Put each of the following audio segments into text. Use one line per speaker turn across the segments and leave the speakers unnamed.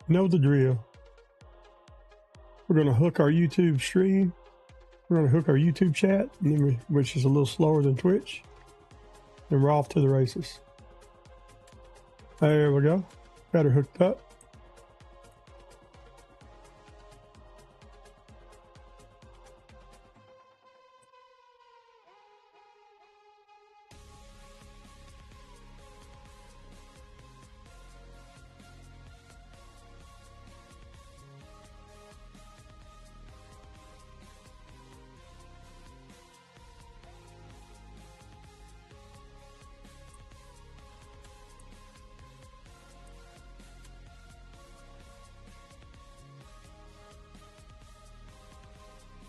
Know the drill. We're going to hook our YouTube stream. We're going to hook our YouTube chat, and then which is a little slower than Twitch. And we're off to the races. There we go. Got her hooked up.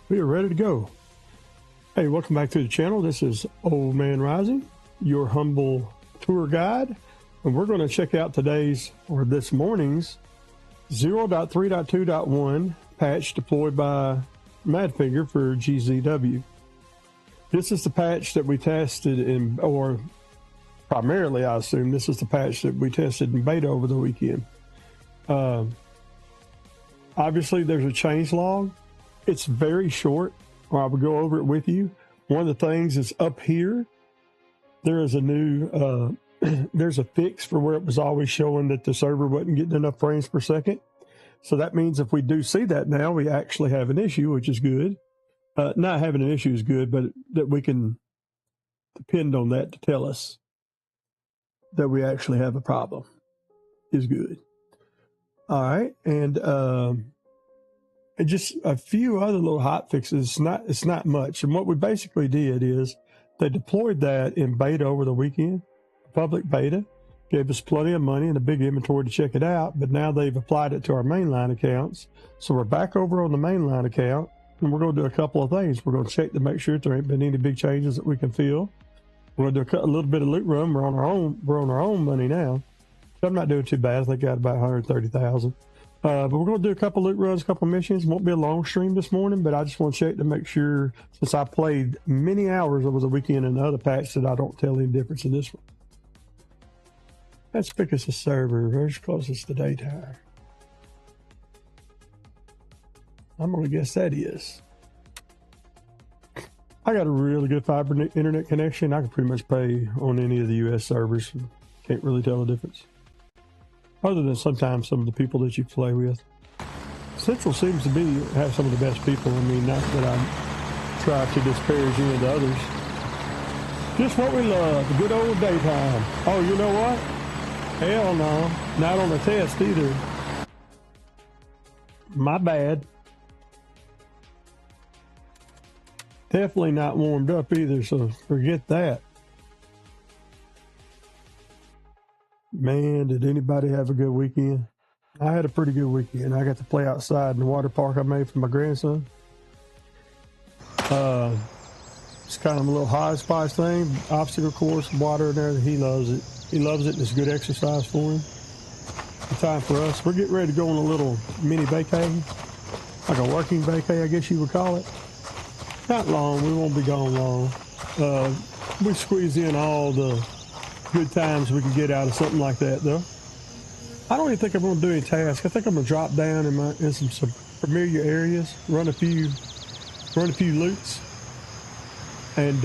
We are ready to go. Hey, welcome back to the channel. This is Old Man Rising, your humble tour guide. And we're going to check out today's, or this morning's, 0.3.2.1 patch deployed by Madfinger for GZW. This is the patch that we tested in, or primarily I assume this is the patch that we tested in beta over the weekend. Obviously there's a change log. It's very short, or I will go over it with you. One of the things is up here, there is a new, there's a fix for where it was always showing that the server wasn't getting enough frames per second. So that means if we do see that now, we actually have an issue, which is good. Not having an issue is good, but that we can depend on that to tell us that we actually have a problem is good. All right, and just a few other little hot fixes. It's not much. And what we basically did is they deployed that in beta over the weekend, public beta, gave us plenty of money and a big inventory to check it out. But now they've applied it to our mainline accounts. So we're back over on the mainline account, and we're going to do a couple of things. We're going to check to make sure there ain't been any big changes that we can feel. We're going to do a little bit of loot run. We're on our own money now. So I'm not doing too bad. I think I got about 130,000. But we're going to do a couple loot runs, a couple missions. Won't be a long stream this morning, but I just want to check to make sure, since I played many hours over the weekend in the other patch, that I don't tell any difference in this one. Let's pick us a server. Where's closest to daytime? I'm going to guess that is. I got a really good fiber internet connection. I can pretty much play on any of the US servers. Can't really tell the difference. Other than sometimes some of the people that you play with. Central seems to have some of the best people. I mean, not that I try to disparage any of the others. Just what we love, the good old daytime. Oh, you know what? Hell no, not on the test either. My bad. Definitely not warmed up either, so forget that. Man, did anybody have a good weekend? I had a pretty good weekend. I got to play outside in the water park I made for my grandson. It's kind of a little hodgepodge thing. Obstacle course, water in there. He loves it. He loves it, and it's good exercise for him. It's time for us. We're getting ready to go on a little mini vacay, like a working vacay, I guess you would call it. Not long. We won't be gone long. We squeeze in all the good times we can get out of something like that, though. I don't even think I'm going to do any tasks. I think I'm going to drop down in some familiar areas, run a few loots, and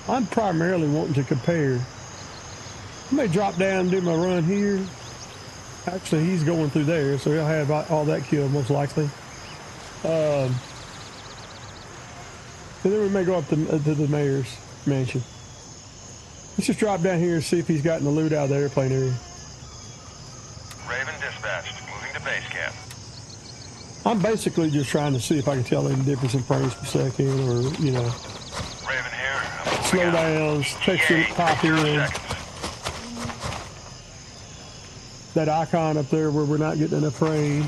I'm primarily wanting to compare. I may drop down and do my run here. Actually, he's going through there, so he'll have all that killed most likely. And then we may go up to the mayor's mansion. Let's just drop down here and see if he's gotten the loot out of the airplane area.
Raven dispatched, moving to base camp.
I'm basically just trying to see if I can tell any difference in frames per second, or, you know,
Raven here.
slow downs, texture pop in. That icon up there where we're not getting enough frames,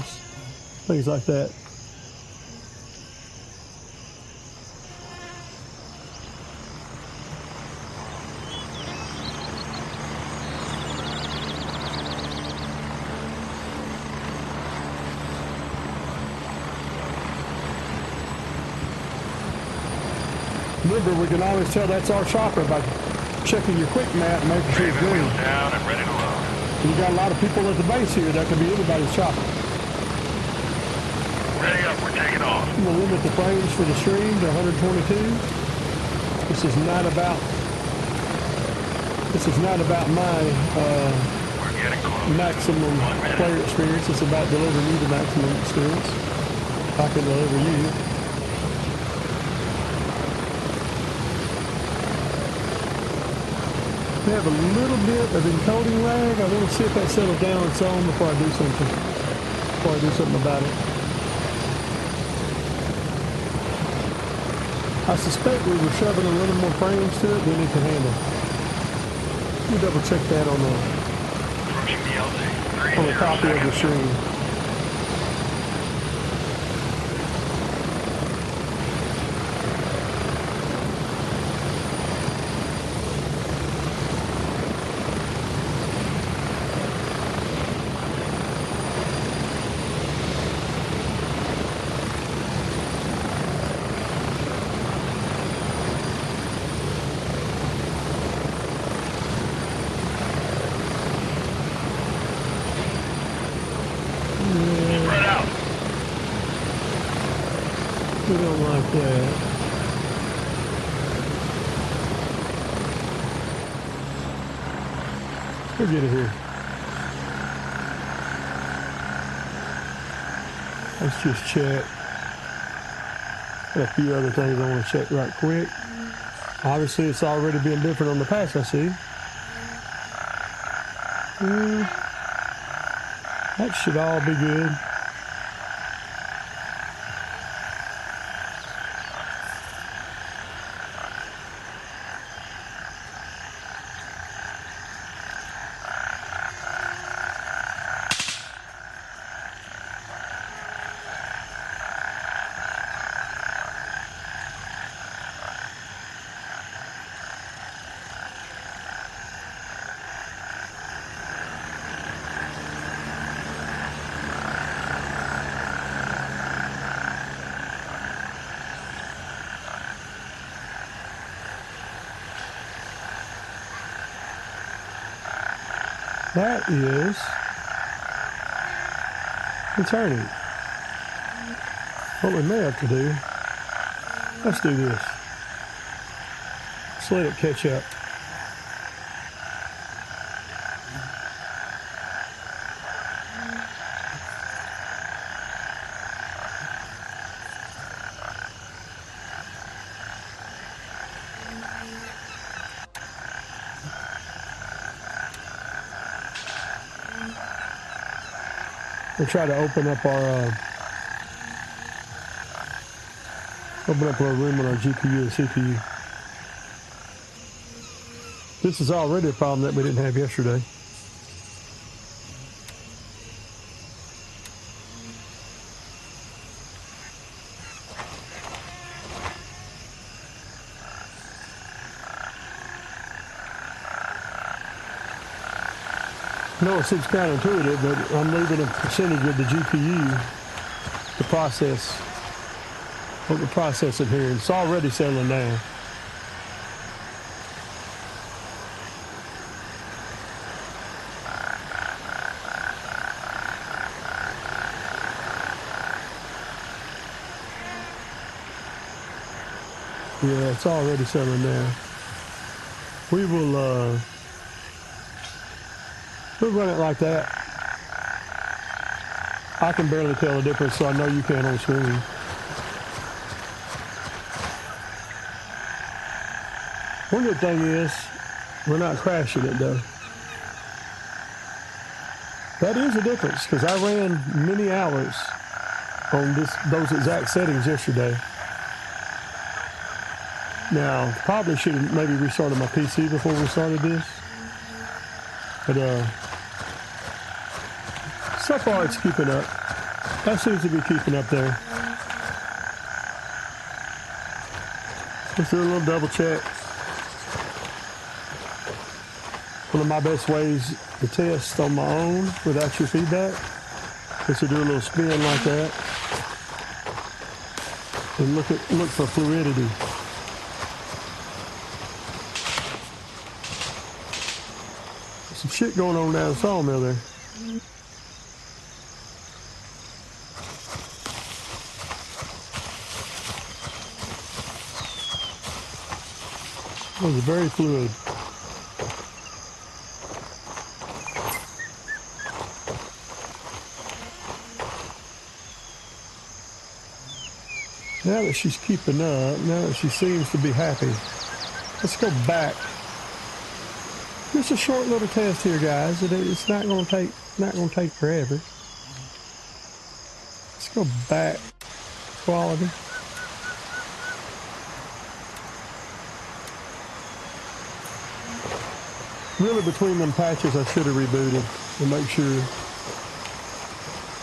things like that. Remember, we can always tell that's our chopper by checking your quick map, making sure it's
Raven
green.
wheels down and ready to load.
You got a lot of people at the base here. That could be anybody's chopper.
Ready up, we're taking off.
I'm gonna limit the frames for the stream to 122. This is not about my
We're getting close.
maximum
1 minute.
player experience. It's about delivering you the maximum experience. I can deliver you. We have a little bit of encoding lag. I want to see if that settles down some before I do something. About it. I suspect we were shoving a little more frames to it than it can handle. Let me double check that on
Approaching the LZ.
the copy of the stream.
Spread out.
We don't like that. We'll get it here. Let's just check. Got a few other things I want to check right quick. Obviously, it's already been different on the patch, I see. That should all be good. That is returning. What we may have to do, let's do this. Let's let it catch up. We'll try to open up our room on our GPU and CPU. This is already a problem that we didn't have yesterday. I know it seems counterintuitive, but I'm leaving a percentage of the GPU to process what we're processing here. It's already settling down. Yeah, it's already settling down. We will we'll run it like that. I can barely tell the difference, so I know you can on screen. One good thing is we're not crashing it though. That is a difference because I ran many hours on those exact settings yesterday. Now, probably should have maybe restarted my PC before we started this. But so far it's keeping up. That seems to be keeping up there. Let's do a little double check. One of my best ways to test on my own without your feedback is to do a little spin like that and look for fluidity. Some shit going on down the sawmill there. It was very fluid. Now that she's keeping up, now that she seems to be happy, let's go back. Just a short little test here, guys. It's not going to take forever. Let's go back. Quality. Really, between them patches, I should have rebooted to make sure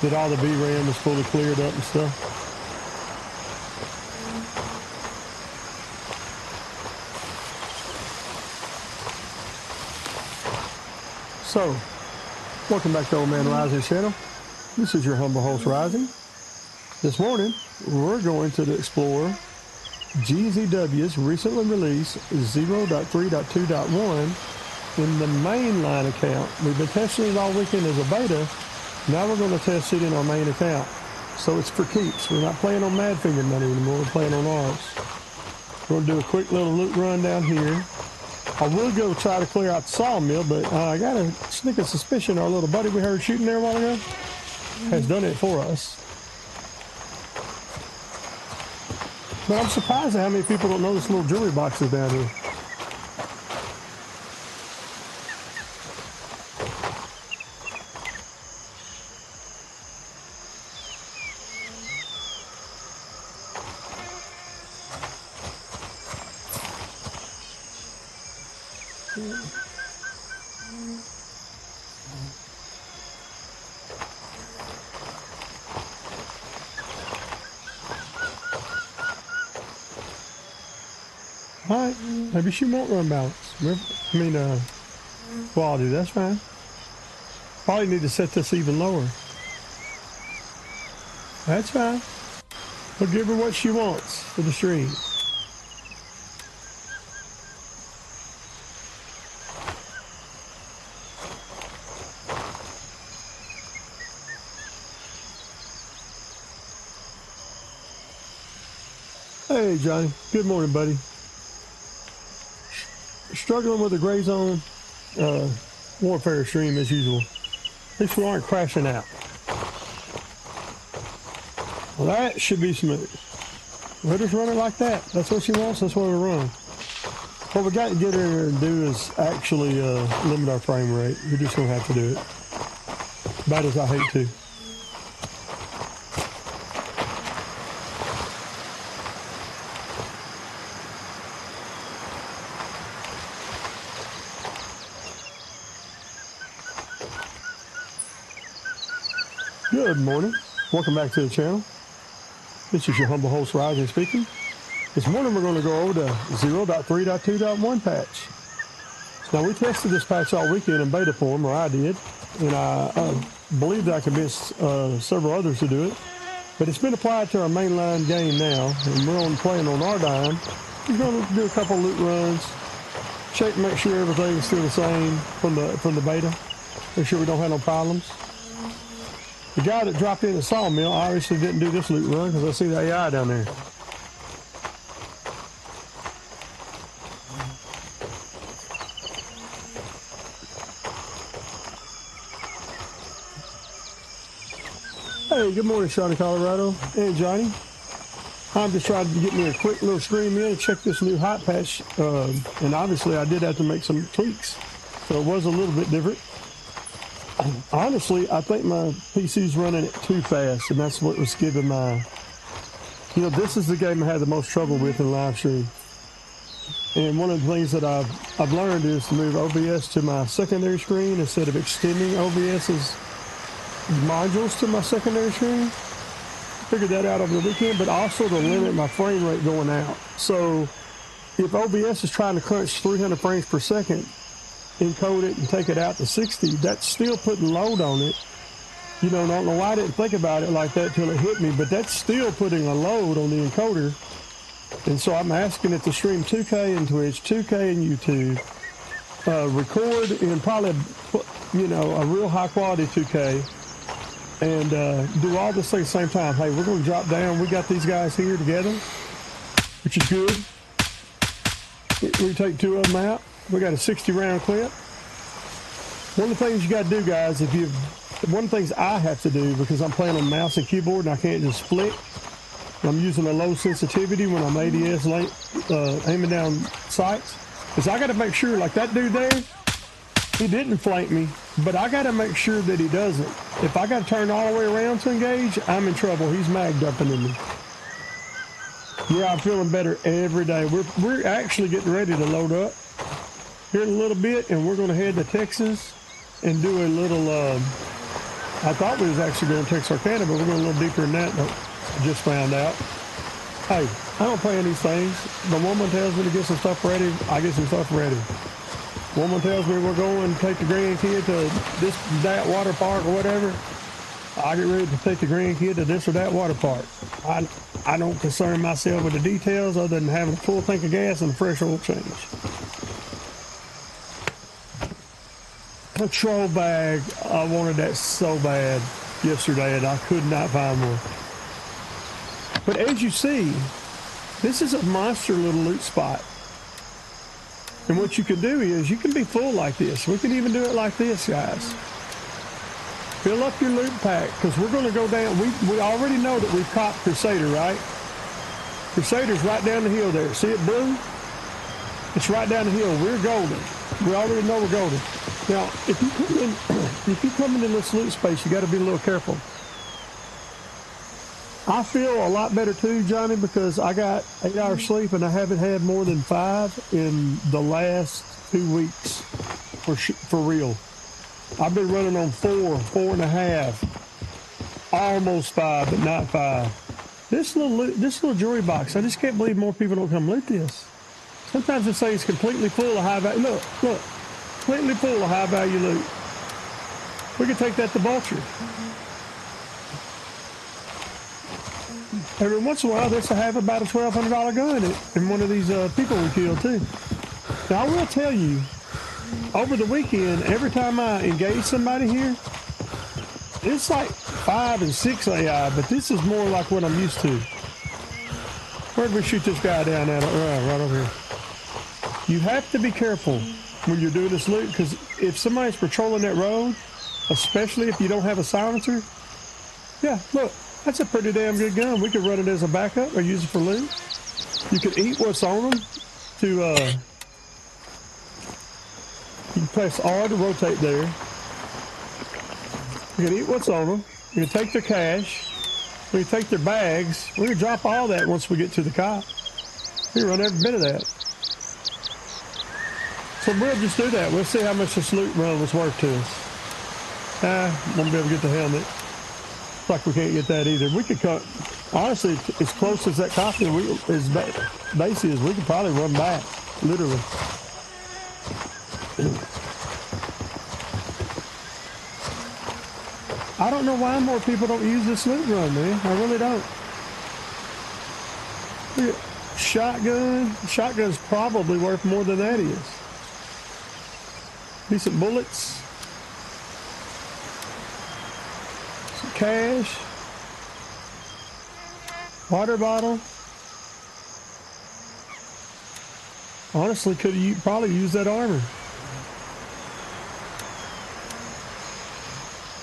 that all the VRAM was fully cleared up and stuff. So, welcome back to Old Man Rising's channel. This is your humble host, Rising. This morning, we're going to explore GZW's recently released 0.3.2.1 in the mainline account. We've been testing it all weekend as a beta. Now we're going to test it in our main account. So it's for keeps. We're not playing on Mad Finger money anymore. We're playing on ours. We're going to do a quick little loot run down here. I will go try to clear out the sawmill, but I got a sneaking suspicion our little buddy we heard shooting there a while ago has done it for us. But I'm surprised at how many people don't know this little jewelry box is down here. Alright, maybe she won't run balance. Quality, that's fine. Probably need to set this even lower. That's fine. We'll give her what she wants for the stream. Hey Johnny, good morning buddy. Struggling with the gray zone warfare stream as usual. At least we aren't crashing out. Well, that should be smooth. We'll just run it like that. That's what she wants. That's what we run. What we got to get her and do is actually limit our frame rate. We're just gonna have to do it. Bad as I hate to. Good morning. Welcome back to the channel. This is your humble host, Rising, speaking. This morning we're going to go over the 0.3.2.1 patch. Now we tested this patch all weekend in beta form, or I did, and I believe that I convinced several others to do it. But it's been applied to our mainline game now, and we're playing on our dime. We're going to do a couple loot runs, check, make sure everything's still the same from the beta, make sure we don't have no problems. The guy that dropped in the sawmill obviously didn't do this loot run because I see the AI down there. Hey, good morning, Shawnee, Colorado, and Johnny. I'm just trying to get me a quick little stream in and check this new hot patch, and obviously I did have to make some tweaks, so it was a little bit different. Honestly, I think my PC's running it too fast, and that's what was giving my... this is the game I had the most trouble with in live stream. And one of the things that I've learned is to move OBS to my secondary screen instead of extending OBS's modules to my secondary screen. Figured that out over the weekend, but also to limit my frame rate going out. So if OBS is trying to crunch 300 frames per second, encode it and take it out to 60, that's still putting load on it. I don't know why I didn't think about it like that till it hit me, but that's still putting a load on the encoder. And so I'm asking it to stream 2K in Twitch, 2K in YouTube, record in probably, you know, a real high quality 2K and do all this thing at the same time. Hey, we're going to drop down. We got these guys here together, which is good. We take 2 of them out. We got a 60 round clip. One of the things you got to do, guys, one of the things I have to do because I'm playing on mouse and keyboard and I can't just flick. I'm using a low sensitivity when I'm ADS aiming down sights. Is I got to make sure, like that dude there, he didn't flank me, but I got to make sure that he doesn't. If I got to turn all the way around to engage, I'm in trouble. He's mag dumping in me. Yeah, I'm feeling better every day. We're actually getting ready to load up here in a little bit, and we're going to head to Texas and do a little. I thought we was actually going to Texarkana, but we're going a little deeper than that. But I just found out. Hey, I don't plan these things. The woman tells me to get some stuff ready. I get some stuff ready. Woman tells me we're going to take the grandkid to that water park or whatever. I get ready to take the grandkid to this or that water park. I don't concern myself with the details other than having a full tank of gas and a fresh oil change. Patrol bag. I wanted that so bad yesterday and I could not find one. But as you see, this is a monster little loot spot. And what you can do is you can be full like this. We can even do it like this, guys. Fill up your loot pack because we're going to go down. We already know that we've caught Crusader, right? Crusader's right down the hill there. See it blue? It's right down the hill. We're golden. We already know we're golden. Now, if you come in this loot space, you got to be a little careful. I feel a lot better too, Johnny, because I got 8 hours sleep and I haven't had more than 5 in the last 2 weeks for real. I've been running on 4, 4.5, almost 5, but not 5. This little jewelry box, I just can't believe more people don't come loot this. Sometimes this thing's completely full of high value. Look, completely full of high value loot. We could take that to Vulture. Every once in a while, this will have about a $1,200 gun in one of these people we killed too. Now I will tell you, over the weekend, every time I engage somebody here, it's like 5 and 6 AI, but this is more like what I'm used to. Where'd we shoot this guy down at? Right over here. You have to be careful when you're doing this loot, because if somebody's patrolling that road, especially if you don't have a silencer, yeah, look, that's a pretty damn good gun. We could run it as a backup or use it for loot. You could eat what's on them to, you can press R to rotate there. You can eat what's on them. You can take their cash. We can take their bags. We can drop all that once we get to the cop. We can run every bit of that. So we'll just do that. We'll see how much this loot run was worth to us. Won't be able to get the helmet. Looks like we can't get that either. We could cut, honestly, as close as that copy as base is, we could probably run back, literally. I don't know why more people don't use this loot run, man. I really don't. Look at shotgun. Shotgun's probably worth more than that is. Decent bullets. Some cash. Water bottle. Honestly, could you probably use that armor?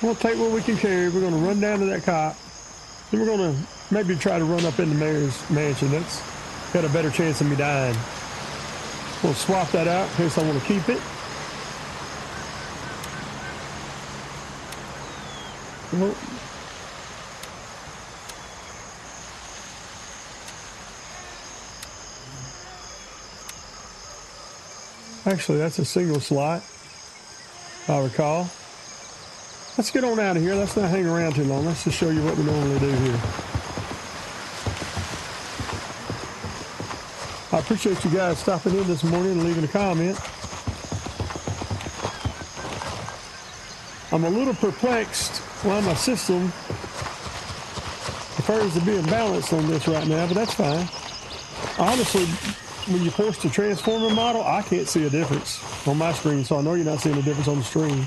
We'll take what we can carry. We're going to run down to that cop. Then we're going to maybe try to run up in the mayor's mansion. That's got a better chance of me dying. We'll swap that out in case I want to keep it. Well, actually, that's a single slot, if I recall. Let's get on out of here. Let's not hang around too long. Let's just show you what we normally do here. I appreciate you guys stopping in this morning and leaving a comment. I'm a little perplexed why my system prefers to be imbalanced on this right now, but that's fine. Honestly, when you force the transformer model, I can't see a difference. on my screen, so I know you're not seeing the difference on the stream.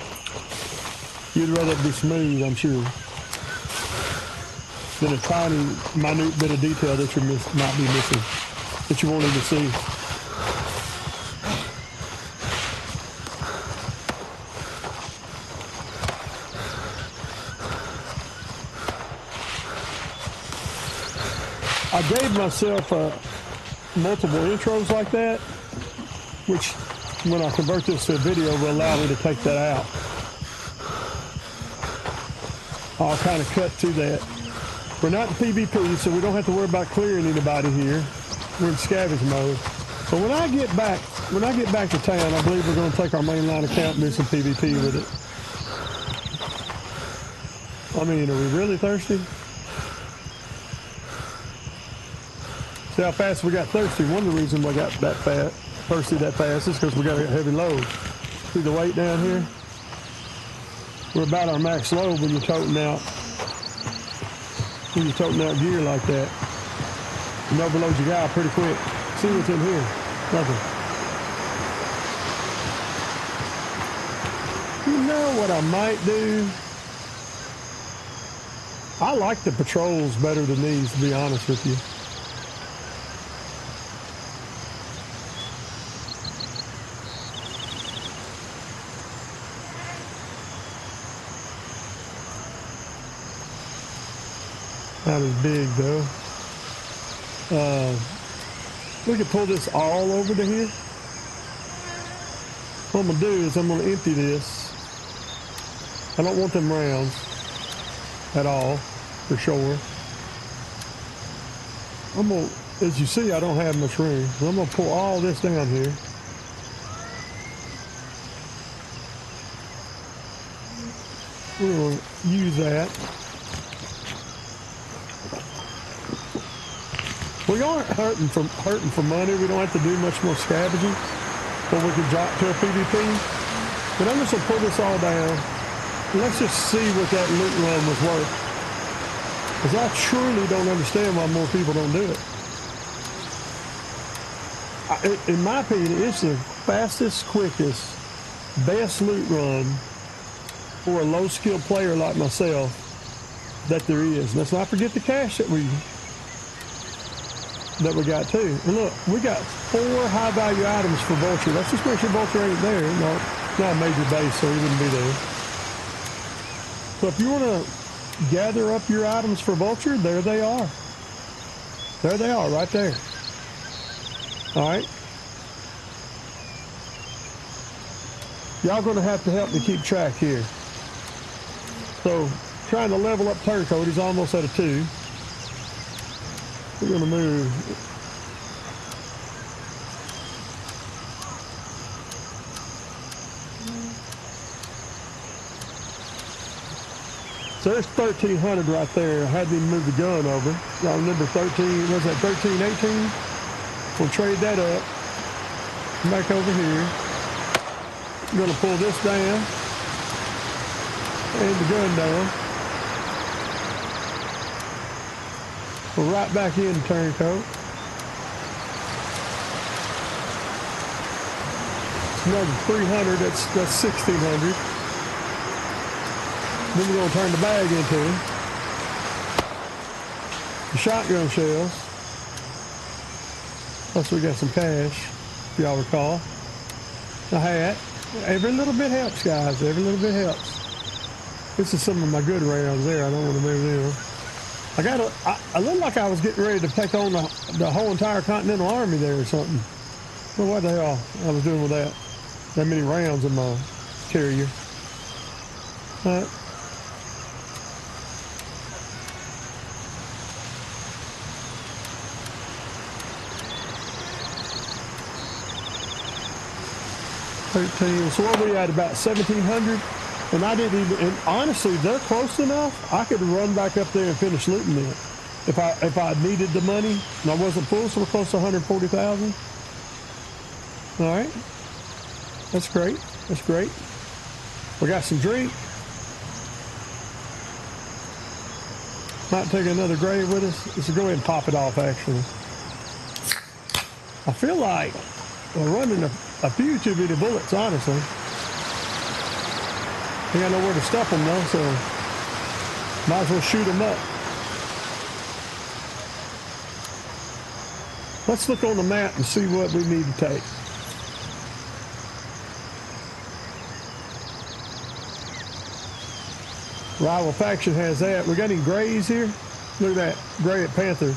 You'd rather it be smooth, I'm sure, than a tiny, minute bit of detail that you might be missing, that you won't even see. I gave myself multiple intros like that, which when I convert this to a video will allow me to take that out. I'll kind of cut to that. We're not in PvP, so we don't have to worry about clearing anybody here. We're in scavenge mode. But when I get back to town, I believe we're going to take our mainline account and do some PvP with it. I mean, are we really thirsty? See how fast we got thirsty. One of the reasons we got that thirsty that fast is because we got a heavy load. See the weight down here? We're about our max load when you're toting out gear like that. You overload your guy pretty quick. See what's in here? Nothing. You know what I might do? I like the patrols better than these, to be honest with you. Not as big though. We could pull this all over to here. What I'm gonna do is I'm gonna empty this. I don't want them rounds at all, for sure. I'm gonna, as you see, I don't have much room. So I'm gonna pull all this down here. We're gonna use that. We aren't hurting for money. We don't have to do much more scavenging, or we can drop to a PvP. But I'm just gonna pull this all down. Let's just see what that loot run was worth. Because I truly don't understand why more people don't do it. In my opinion, it's the fastest, quickest, best loot run for a low-skilled player like myself that there is. Let's not forget the cash that we got too. And look, we got 4 high-value items for Vulture. Let's just make sure Vulture ain't there. No, it's not a major base, so he wouldn't be there. So if you want to gather up your items for Vulture, there they are. There they are, right there. All right. Y'all going to have to help me keep track here. So, trying to level up Turncoat. He's almost at a 2. We're going to move. So there's 1,300 right there. I hadn't even moved the gun over. Y'all remember 13, was that 13, 18? We'll trade that up. Back over here. I'm going to pull this down. And the gun down. We're right back into Turncoat. Another 300, that's 1,600. Then we're going to turn the bag into the shotgun shells. Plus we got some cash, if y'all recall. A hat. Every little bit helps, guys. Every little bit helps. This is some of my good rounds there. I don't want to move them. I looked like I was getting ready to take on the whole entire Continental Army there or something. Well, what the hell I was doing with that? That many rounds in my carrier. All right. So what we at, about 1,700, and I didn't even. And honestly, they're close enough. I could run back up there and finish looting them if I needed the money and I wasn't full. So we're close to 140,000. All right, that's great. That's great. We got some drink. Might take another grave with us. Let's go ahead and pop it off. Actually, I feel like we're running a few too many bullets, honestly. Ain't got nowhere to stuff them though, so might as well shoot them up. Let's look on the map and see what we need to take. Rival faction has that. We got any grays here? Look at that, gray at Panther.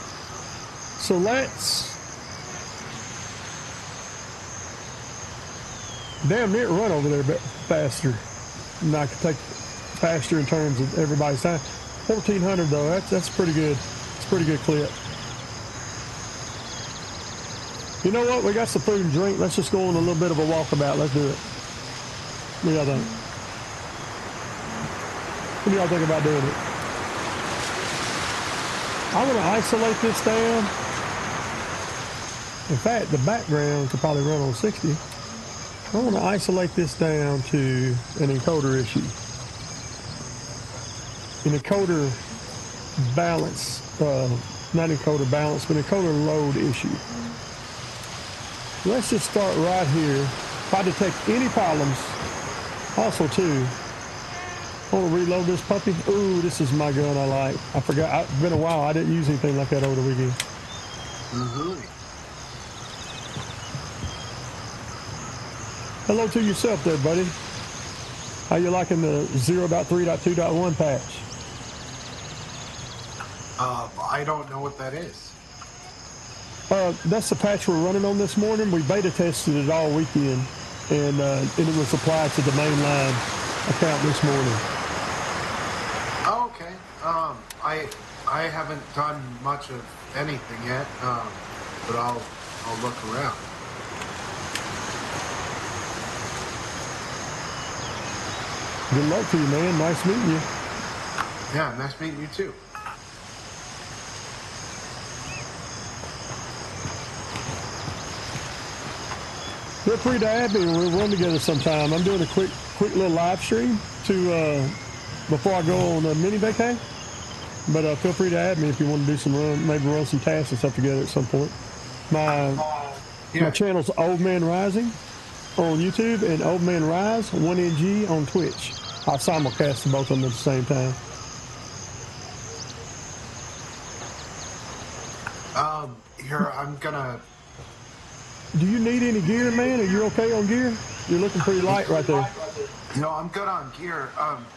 So let's damn near run over there a bit faster. And I can take faster in terms of everybody's time. 1,400 though, that's pretty good. It's a pretty good clip. You know what? We got some food and drink. Let's just go on a little bit of a walkabout. Let's do it. What do y'all think? What do y'all think about doing it? I want to isolate this down. In fact, the background could probably run on 60. I want to isolate this down to an encoder issue. An encoder balance, not encoder balance, but encoder load issue. Let's just start right here. If I detect any problems, also too, I want to reload this puppy. Ooh, this is my gun I like. I forgot, it's been a while. I didn't use anything like that over the weekend. Hello to yourself there, buddy. How you liking the 0.3.2.1 patch?
I don't know what that is.
That's the patch we're running on this morning. We beta tested it all weekend, and it was applied to the mainline account this morning.
Oh, okay. I haven't done much of anything yet, but I'll look around.
Good luck to you, man. Nice meeting you.
Yeah, nice meeting you too.
Feel free to add me. We'll run together sometime. I'm doing a quick little live stream to before I go on a mini vacay. But feel free to add me if you want to do some maybe run some tasks and stuff together at some point. My channel's Old Man Rising on YouTube and Old Man Rise 1NG on Twitch. I simulcast both of them at the same time.
Here I'm gonna.
Do you need any gear, man? Are you okay on gear? You're looking pretty light right there.
No, I'm good on gear.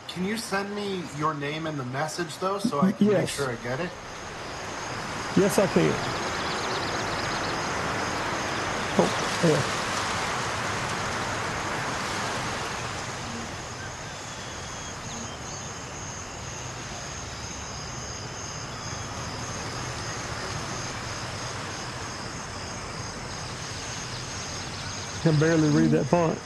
Can you send me your name in the message though, so I can make sure I get it?
Yes, I can. Oh, yeah. I can barely read that font.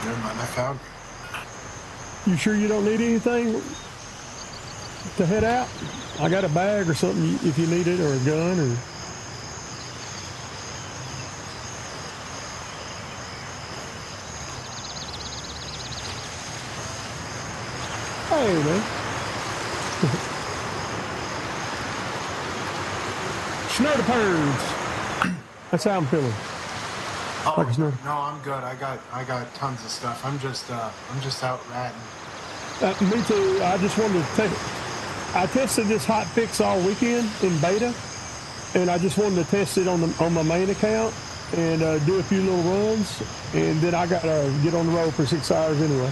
Never mind, I found it.
You sure you don't need anything to head out? I got a bag or something if you need it, or a gun, or... Hey, man. Snow the purge. That's how I'm feeling.
Oh,
Like
no, I'm good. I got tons of stuff. I'm just out ratting.
Me too. I just wanted to take. I tested this hot fix all weekend in beta, and I just wanted to test it on my main account and do a few little runs, and then I gotta get on the road for 6 hours anyway.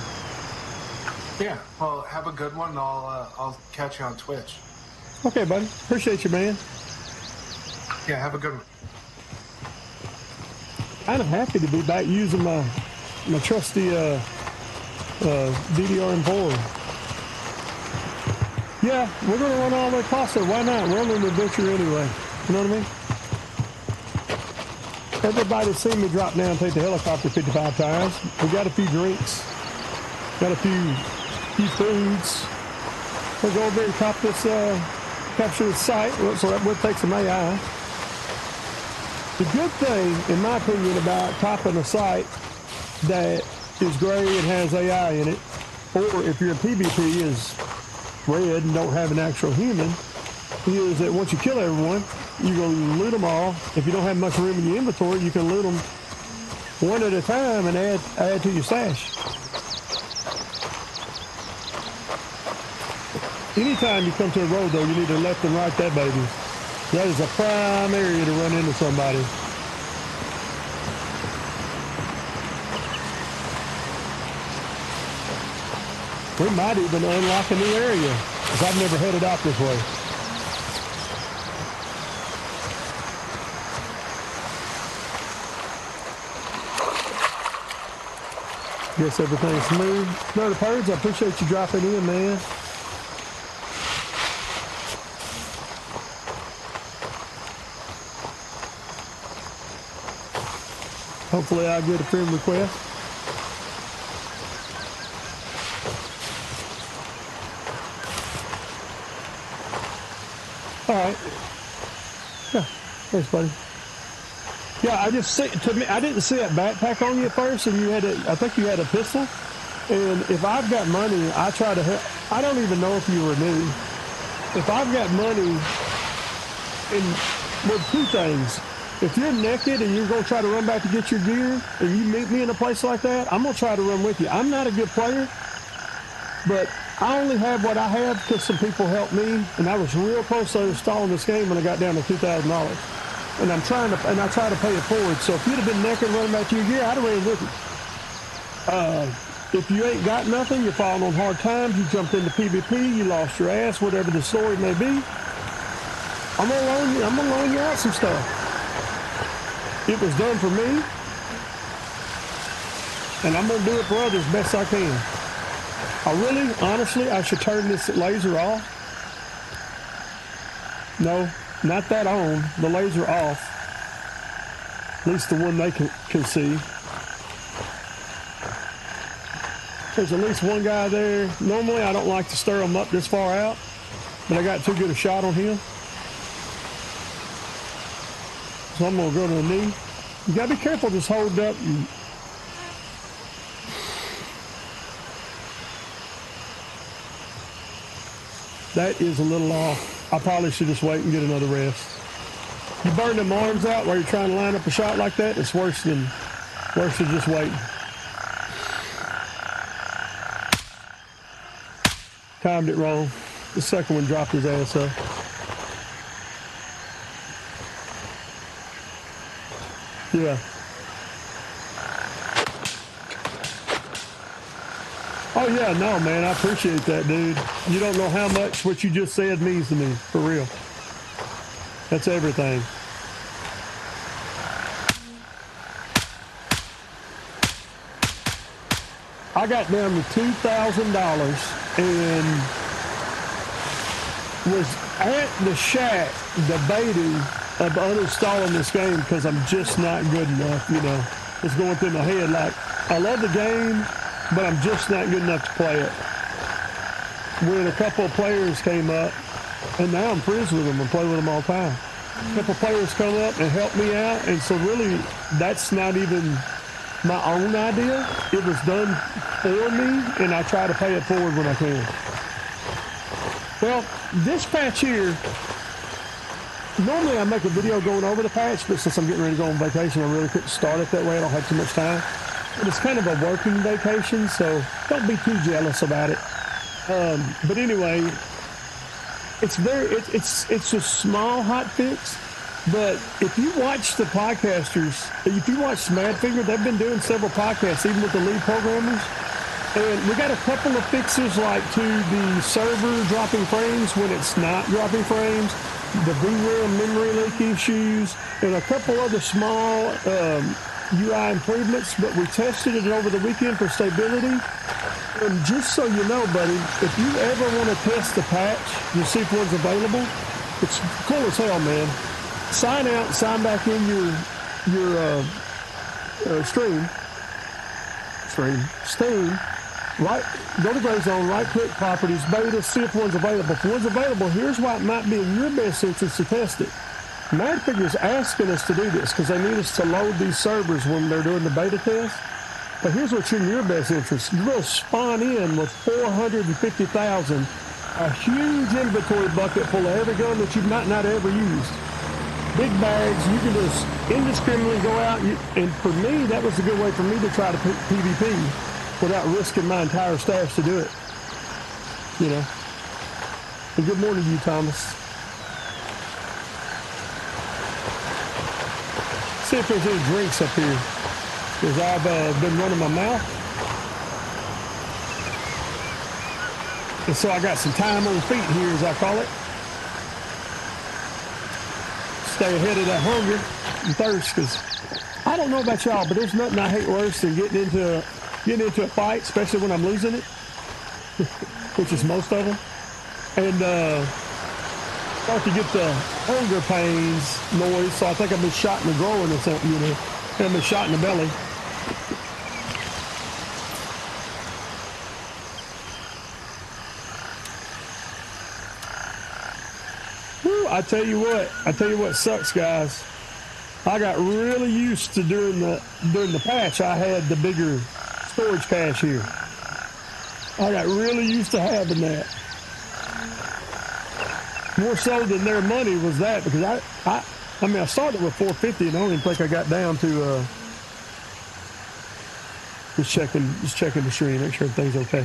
Yeah. Well, have a good one. I'll catch you on Twitch.
Okay, buddy. Appreciate you, man.
Yeah. Have a good one.
Kind of happy to be back using my trusty DDR4. Yeah, we're going to run all the way across there. Why not? We're on an adventure anyway. You know what I mean? Everybody's seen me drop down and take the helicopter 55 times. We got a few drinks. Got a few few foods. We'll go over and capture this site, so that would take some AI. The good thing, in my opinion, about topping a site that is gray and has AI in it, or if you're in PvP is red and don't have an actual human, is that once you kill everyone, you can loot them all. If you don't have much room in your inventory, you can loot them one at a time and add to your stash. Anytime you come to a road, though, you need to left and right that baby. That is a prime area to run into somebody. We might even unlock a new area, because I've never headed out this way. Guess everything's smooth. Brother Purge, I appreciate you dropping in, man. Hopefully I'll get a friend request. All right. Yeah, thanks, buddy. Yeah, I just see, to me, I didn't see that backpack on you at first, and you had I think you had a pistol. And if I've got money, I try to help. I don't even know if you were new. If I've got money, and with two things. If you're naked and you're going to try to run back to get your gear, and you meet me in a place like that, I'm going to try to run with you. I'm not a good player, but I only have what I have because some people helped me, and I was real close to installing this game when I got down to $2,000. And I try to pay it forward. So if you'd have been naked running back to your gear, I'd have ran with you. If you ain't got nothing, you're falling on hard times, you jumped into PvP, you lost your ass, whatever the story may be, I'm gonna loan you out some stuff. It was done for me, and I'm going to do it for others best I can. Honestly, I should turn this laser off. No, not that on, the laser off. At least the one they can see. There's at least one guy there. Normally, I don't like to stir them up this far out, but I got too good a shot on him. So I'm going to go to the knee. You got to be careful, just hold up. That is a little off. I probably should just wait and get another rest. You burn them arms out while you're trying to line up a shot like that, it's worse than just waiting. Timed it wrong. The second one dropped his ass up. Yeah. Oh, yeah, no, man, I appreciate that, dude. You don't know how much what you just said means to me, for real. That's everything. I got down to $2,000 and was at the shack debating of uninstalling this game because I'm just not good enough, you know. It's going through my head like, I love the game, but I'm just not good enough to play it. When a couple of players came up, and now I'm friends with them and play with them all the time. A couple of players come up and help me out, and so really, that's not even my own idea. It was done for me, and I try to pay it forward when I can. Well, this patch here, normally I make a video going over the patch, but since I'm getting ready to go on vacation, I really couldn't start it that way. I don't have too much time. But it's kind of a working vacation, so don't be too jealous about it. But anyway, it's a small hot fix. But if you watch the podcasters, if you watch Smadfinger, they've been doing several podcasts, even with the lead programmers. And we got a couple of fixes, like to the server dropping frames when it's not dropping frames, the VRAM memory leak issues, and a couple other small UI improvements. But we tested it over the weekend for stability. And just so you know, buddy, if you ever want to test the patch, you see if one's available, it's cool as hell, man. Sign out, sign back in Steam, right, go to Gray Zone, right-click Properties, Beta, see if one's available. If one's available, here's why it might be in your best interest to test it. Madfigure's asking us to do this because they need us to load these servers when they're doing the beta test. But here's what's in your best interest. You're going to spawn in with 450,000, a huge inventory bucket full of every gun that you might not ever used. Big bags, you can just indiscriminately go out. And for me, that was a good way for me to try to PvP without risking my entire stash to do it. You know. And good morning to you, Thomas. See if there's any drinks up here, because I've been running my mouth. And so I got some time on feet here, as I call it. Stay ahead of that hunger and thirst, because I don't know about y'all, but there's nothing I hate worse than getting into a fight, especially when I'm losing it, which is most of them. And start to get the hunger pains noise, so I think I've been shot in the groin or something, you know. I've been shot in the belly. Whew, I tell you what sucks, guys. I got really used to during the patch. I had the bigger storage cache here. I got really used to having that. More so than their money was that, because I mean I started with 450 and I don't even think I got down to just checking the stream, make sure everything's okay.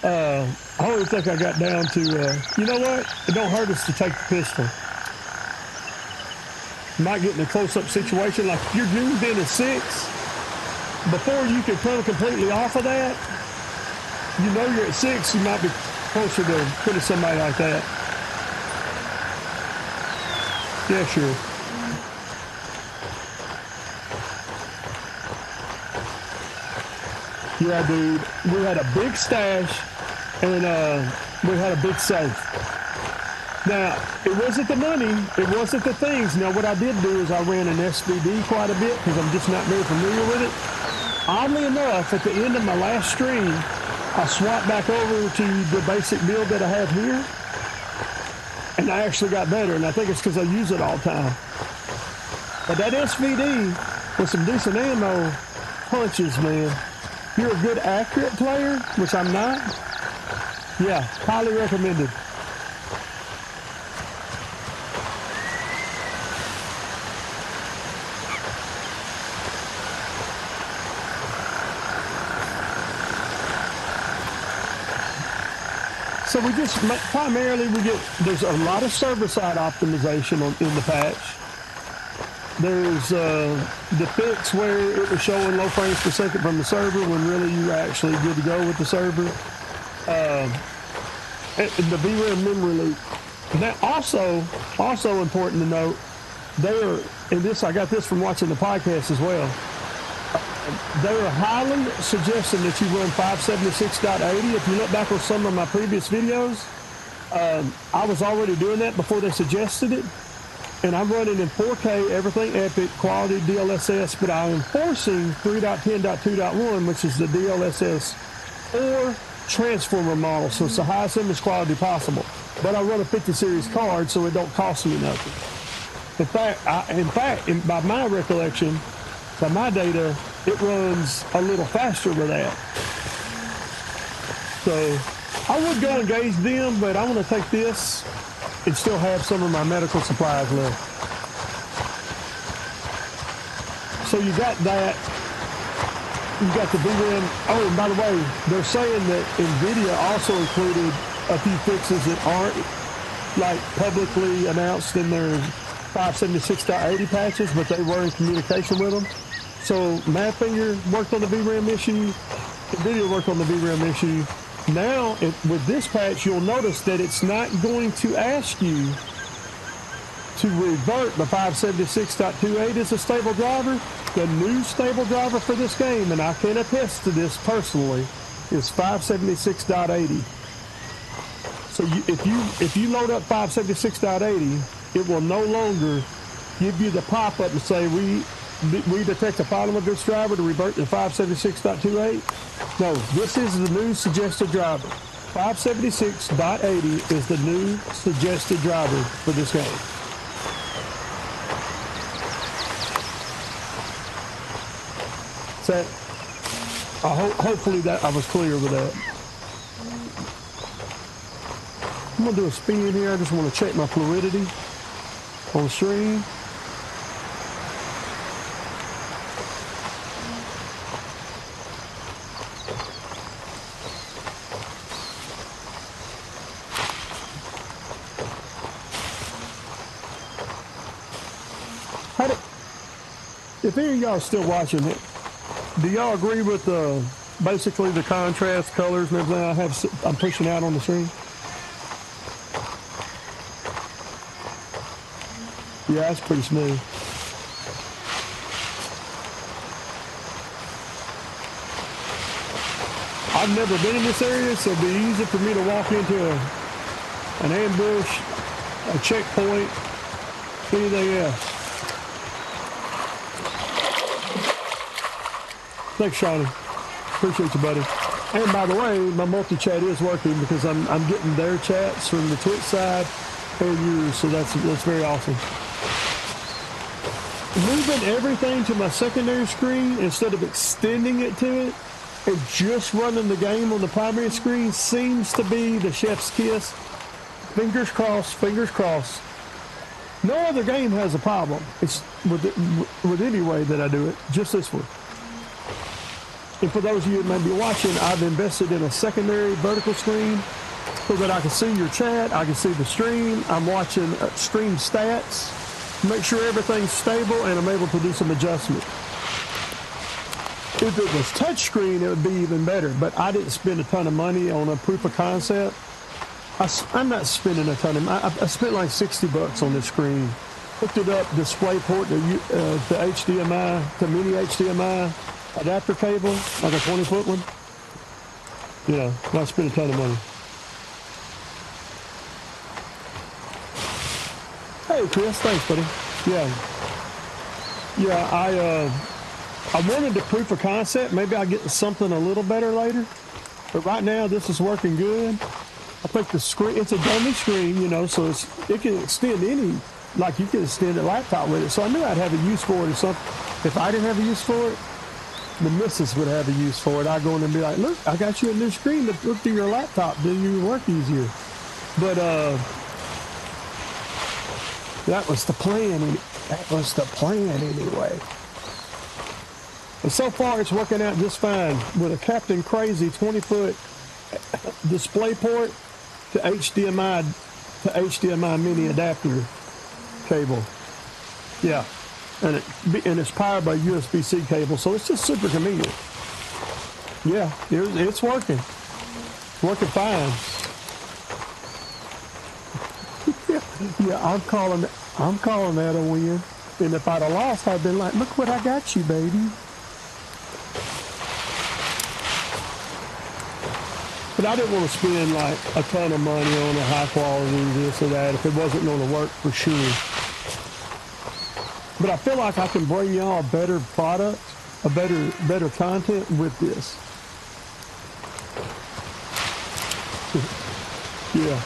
I don't even think I got down to you know what? It don't hurt us to take the pistol. Might get in a close-up situation, like if you're zoomed in a 6, before you can come completely off of that, you know you're at 6, you might be closer to putting somebody like that. Yeah, sure. Yeah, dude. We had a big stash, and we had a big safe. Now, it wasn't the money. It wasn't the things. Now, what I did do is I ran an SVD quite a bit because I'm just not very familiar with it. Oddly enough, at the end of my last stream, I swapped back over to the basic build that I have here. And I actually got better, and I think it's because I use it all the time. But that SVD with some decent ammo punches, man. You're a good accurate player, which I'm not. Yeah, highly recommended. So we just, primarily there's a lot of server-side optimization in the patch. There's the fix where it was showing low frames per second from the server when really you were actually good to go with the server. And the VRAM memory loop. That also important to note, I got this from watching the podcast as well. They are highly suggesting that you run 576.80. If you look back on some of my previous videos, I was already doing that before they suggested it. And I'm running in 4K, everything epic, quality DLSS, but I am forcing 3.10.2.1, which is the DLSS 4 transformer model, so it's the highest image quality possible. But I run a 50 series card, so it don't cost me nothing. In fact, by my recollection, by my data, it runs a little faster with that. So I would go engage them, but I want to take this and still have some of my medical supplies left. So you got that. You got the VRAM. Oh, and by the way, they're saying that NVIDIA also included a few fixes that aren't like publicly announced in their 576.80 patches, but they were in communication with them. So Madfinger worked on the VRAM issue. NVIDIA worked on the VRAM issue. Now, with this patch, you'll notice that it's not going to ask you to revert the 576.28 as a stable driver. The new stable driver for this game, and I can attest to this personally, is 576.80. So if you load up 576.80, it will no longer give you the pop-up and say we detect a problem with this driver to revert to 576.28. No, this is the new suggested driver. 576.80 is the new suggested driver for this game. So, hopefully that I was clear with that. I'm gonna do a spin here. I just want to check my fluidity on the stream. If any of y'all are still watching it, do y'all agree with basically the contrast colors and everything I'm pushing out on the screen? Yeah, that's pretty smooth. I've never been in this area, so it'd be easy for me to walk into an ambush, a checkpoint, anything else. Thanks, Shawnee. Appreciate you, buddy. And by the way, my multi-chat is working because I'm getting their chats from the Twitch side and yours, so that's very awesome. Moving everything to my secondary screen instead of extending it to it and just running the game on the primary screen seems to be the chef's kiss. Fingers crossed, fingers crossed. No other game has a problem. It's with any way that I do it, just this one. And for those of you that may be watching, I've invested in a secondary vertical screen so that I can see your chat, I can see the stream, I'm watching stream stats, make sure everything's stable, and I'm able to do some adjustment. If it was touchscreen, it would be even better, but I didn't spend a ton of money on a proof of concept. I'm not spending a ton of money. I spent like $60 on this screen. Hooked it up, display port to HDMI, to mini HDMI, adapter cable, like a 20-foot one. You know, not spend a ton of money. Hey, Chris, thanks, buddy. Yeah, I wanted to proof of concept. Maybe I'll get something a little better later. But right now, this is working good. I think the screen, it's a dummy screen, you know, so it can extend any, like you can extend a laptop with it. So I knew I'd have a use for it or something. If I didn't have a use for it, the missus would have a use for it. I'd go in and be like, look, I got you a new screen to look through your laptop, do your work easier. But that was the plan. That was the plan anyway. And so far it's working out just fine with a Captain Crazy 20-foot display port to HDMI mini adapter cable. Yeah. And it's powered by USB-C cable, so it's just super convenient. Yeah, it's working. It's working fine. Yeah, I'm calling that a win. And if I'd have lost, I'd been like, look what I got you, baby. But I didn't want to spend like a ton of money on a high quality this or that if it wasn't going to work for sure. But I feel like I can bring y'all a better product, a better content with this. Yeah.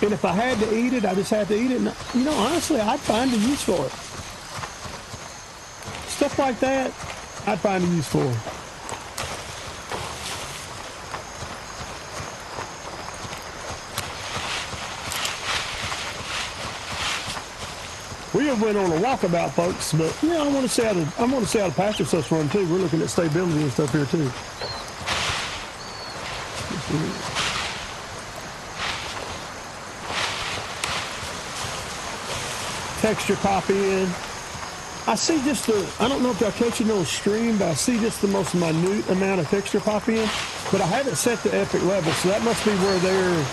And if I had to eat it, I just had to eat it. And, you know, honestly, I'd find a use for it. Stuff like that, I'd find a use for it. We have went on a walkabout, folks, but yeah, I want to see how the pasture stuff's run too. We're looking at stability and stuff here too. Texture pop in. I see just I don't know if y'all catch it on stream, but I see just the most minute amount of texture pop in. But I haven't set the epic level, so that must be where they're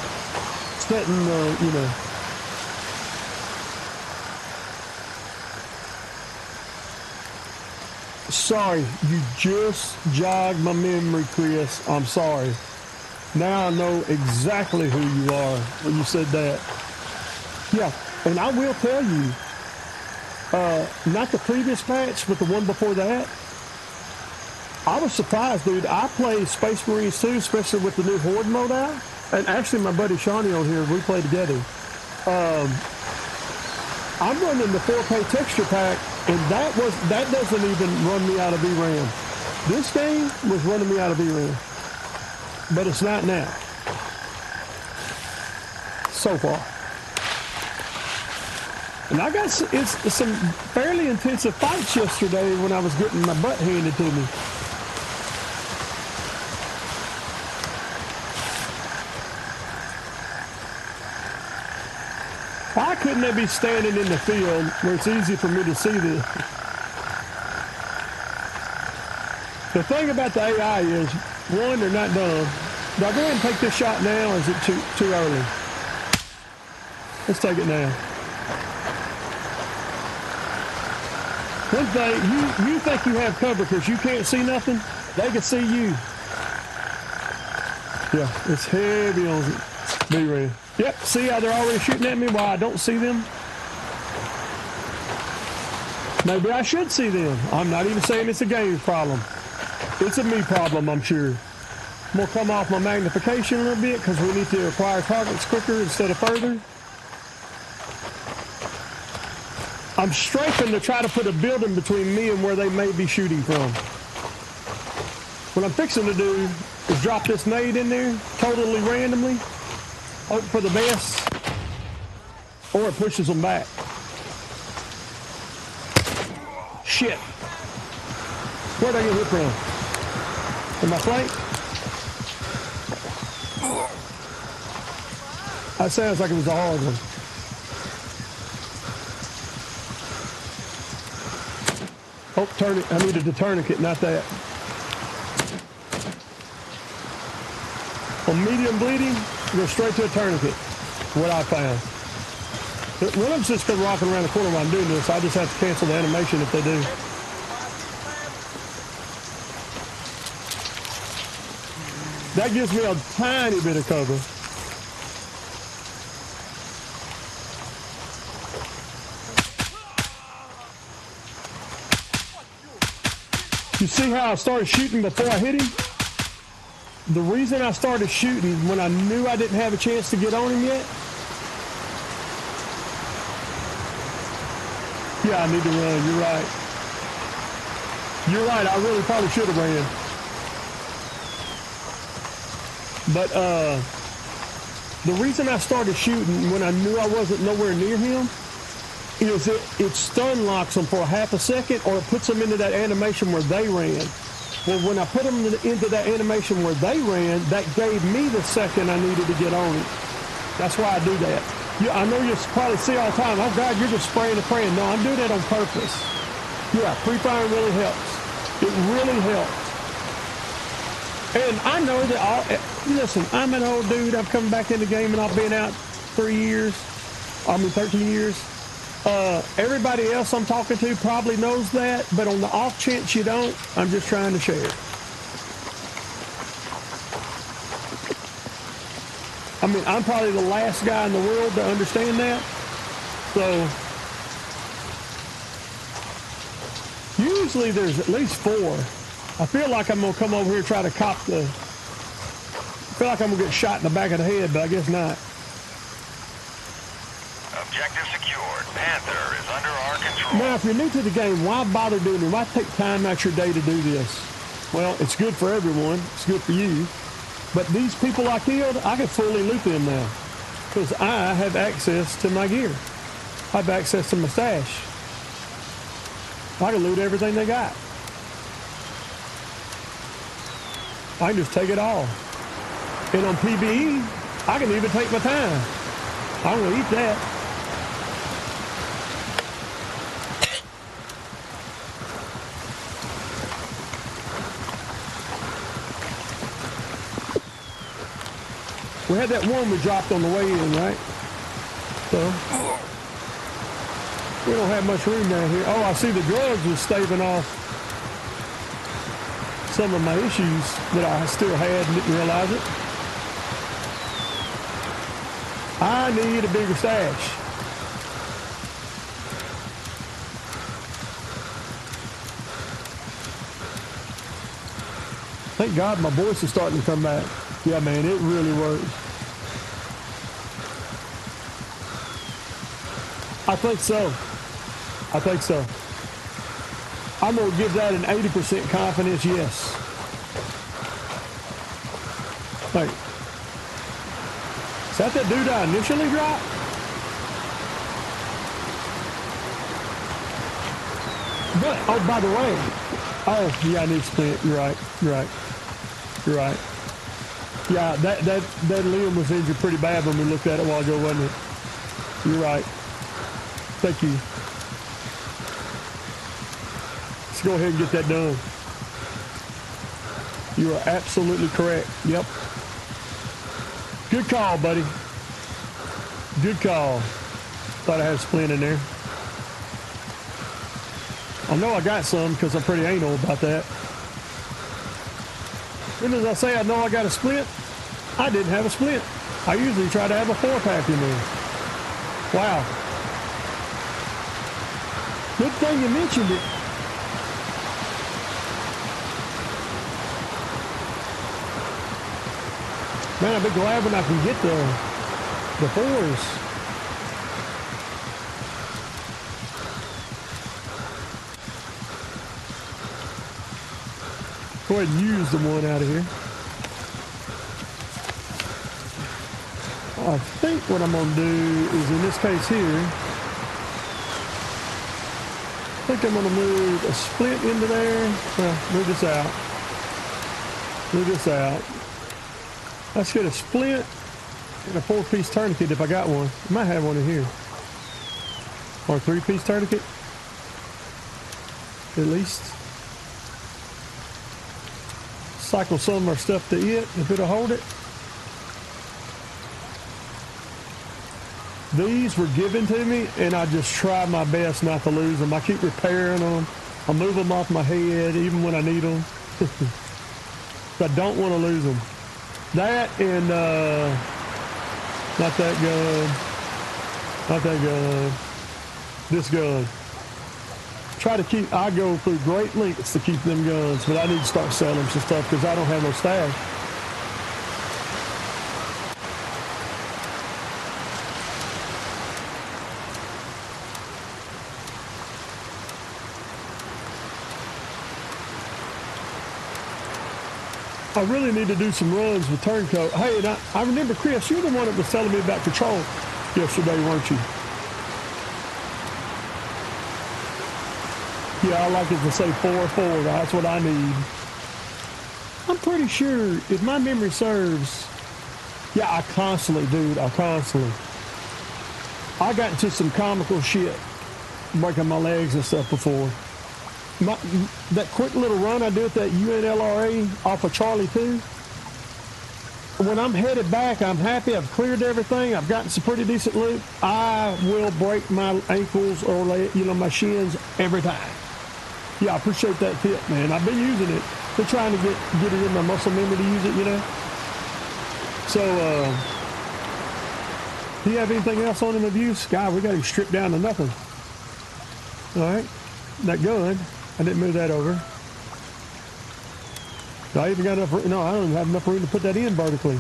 setting, you know. Sorry, you just jogged my memory, Chris. I'm sorry. Now I know exactly who you are when you said that. Yeah, and I will tell you, Not the previous patch, but the one before that. I was surprised, dude. I play Space Marines too, especially with the new Horde mode out. And actually, my buddy Shawnee on here, we play together. I'm running the 4K texture pack, and that doesn't even run me out of VRAM. This game was running me out of VRAM, but it's not now. So far. And I got some fairly intensive fights yesterday when I was getting my butt handed to me. Why couldn't they be standing in the field where it's easy for me to see this? The thing about the AI is, one, they're not done. Do I go ahead and take this shot now, or is it too early? Let's take it now. One thing, you think you have cover because you can't see nothing? They can see you. Yeah, it's heavy on VRAM. Yep, see how they're already shooting at me while I don't see them? Maybe I should see them. I'm not even saying it's a game problem. It's a me problem, I'm sure. I'm going to come off my magnification a little bit because we need to acquire targets quicker instead of further. I'm strafing to try to put a building between me and where they may be shooting from. What I'm fixing to do is drop this nade in there totally randomly, hope for the best, or it pushes them back. Shit. Where'd I get hit from? In my flank? That sounds like it was a hard one. Oh, I needed the tourniquet, not that. On medium bleeding, go straight to a tourniquet. What I found. One of them's just been rocking around the corner while I'm doing this. I just have to cancel the animation if they do. That gives me a tiny bit of cover. You see how I started shooting before I hit him? The reason I started shooting when I knew I didn't have a chance to get on him yet? Yeah, I need to run. You're right. You're right. I really probably should have ran. But the reason I started shooting when I knew I wasn't nowhere near him is it stun locks them for a half a second, or it puts them into that animation where they ran. Well, when I put them into that animation where they ran, that gave me the second I needed to get on it. That's why I do that. I know you probably see all the time, oh God, you're just spraying and praying. No, I'm doing that on purpose. Yeah, pre-firing really helps. It really helps. And I know that listen, I'm an old dude. I've come back in the game and I've been out 13 years. Everybody else I'm talking to probably knows that, but on the off chance you don't, I'm just trying to share. I mean, I'm probably the last guy in the world to understand that. So, usually there's at least 4. I feel like I'm going to come over here and try to cop I feel like I'm going to get shot in the back of the head, but I guess not.
Objective secured. Panther is under our control.
Now, if you're new to the game, why bother doing it? Why take time out your day to do this? Well, it's good for everyone. It's good for you. But these people I killed, I can fully loot them now because I have access to my gear. I have access to my stash. I can loot everything they got. I can just take it all. And on PvE, I can even take my time. I'm going to eat that. We had that one we dropped on the way in, right? So, we don't have much room down here. Oh, I see the drugs was staving off some of my issues that I still had and didn't realize it. I need a bigger stash. Thank God my voice is starting to come back. Yeah, man, it really works. I think so. I think so. I'm going to give that an 80% confidence yes. Like, is that dude I initially dropped? But, oh, by the way, oh, yeah, I need to split. You're right. You're right. You're right. Yeah, that limb was injured pretty bad when we looked at it a while ago, wasn't it? You're right. Thank you. Let's go ahead and get that done. You are absolutely correct. Yep. Good call, buddy. Good call. Thought I had a splint in there. I know I got some because I'm pretty anal about that. As soon as I say I know I got a split, I didn't have a split. I usually try to have a 4-pack in there. Wow. Good thing you mentioned it. Man, I'll be glad when I can get the 4s. Go ahead and use the one out of here. I think what I'm going to do is, in this case here, I think I'm going to move a split into there. Well, move this out. Move this out. Let's get a split and a 4-piece tourniquet if I got one. I might have one in here. Or a 3-piece tourniquet. At least. Cycle some of our stuff to it if it'll hold it. These were given to me and I just try my best not to lose them. I keep repairing them. I move them off my head even when I need them. But I don't want to lose them. That and not that gun. Not that gun. This gun. Try to keep, I go through great lengths to keep them guns, but I need to start selling some stuff because I don't have no stash. I really need to do some runs with Turncoat. Hey, and I remember, Chris, you're the one that was telling me about Control yesterday, weren't you? Yeah, I like it to say 4-4. That's what I need. I'm pretty sure, if my memory serves, yeah, I constantly, dude, I constantly. I got into some comical shit, breaking my legs and stuff before. That quick little run I did with that UNLRA off of Charlie 2, when I'm headed back, I'm happy. I've cleared everything. I've gotten some pretty decent loot. I will break my ankles or, my shins every time. Yeah, I appreciate that tip, man. I've been using it. Been trying to get it in my muscle memory to use it, So, do you have anything else on him of use? God, we got him stripped down to nothing. All right. That gun, I didn't move that over. I even got enough, no, I don't even have enough room to put that in vertically.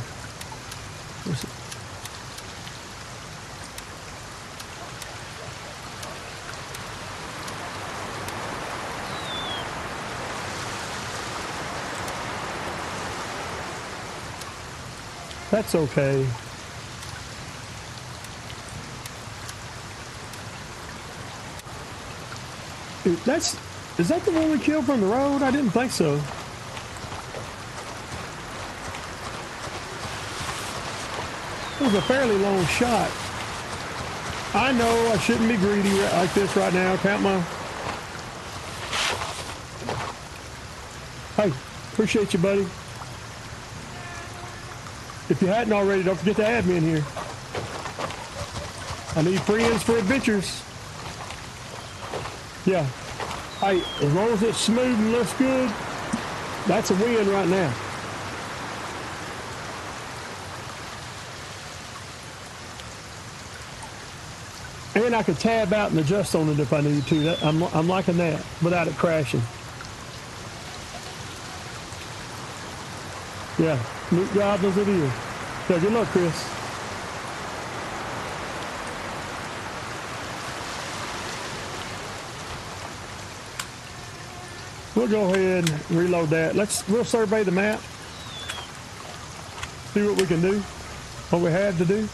That's okay. Is that the one we killed from the road? I didn't think so. It was a fairly long shot. I know I shouldn't be greedy like this right now. Count my... Hey, appreciate you, buddy. If you hadn't already, don't forget to add me in here. I need friends for adventures. Yeah. Hey, as long as it's smooth and looks good, that's a win right now. And I can tab out and adjust on it if I need to. I'm liking that without it crashing. Yeah, neat job as it is. Yeah, good luck, Chris. We'll go ahead and reload that. We'll survey the map. See what we can do, what we have to do.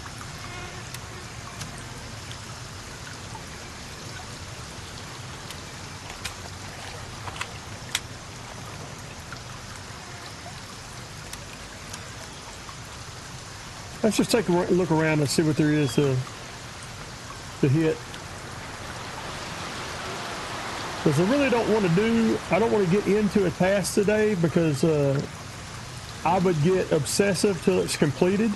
Let's just take a look around and see what there is to hit. Because I really don't want to get into a task today because I would get obsessive till it's completed.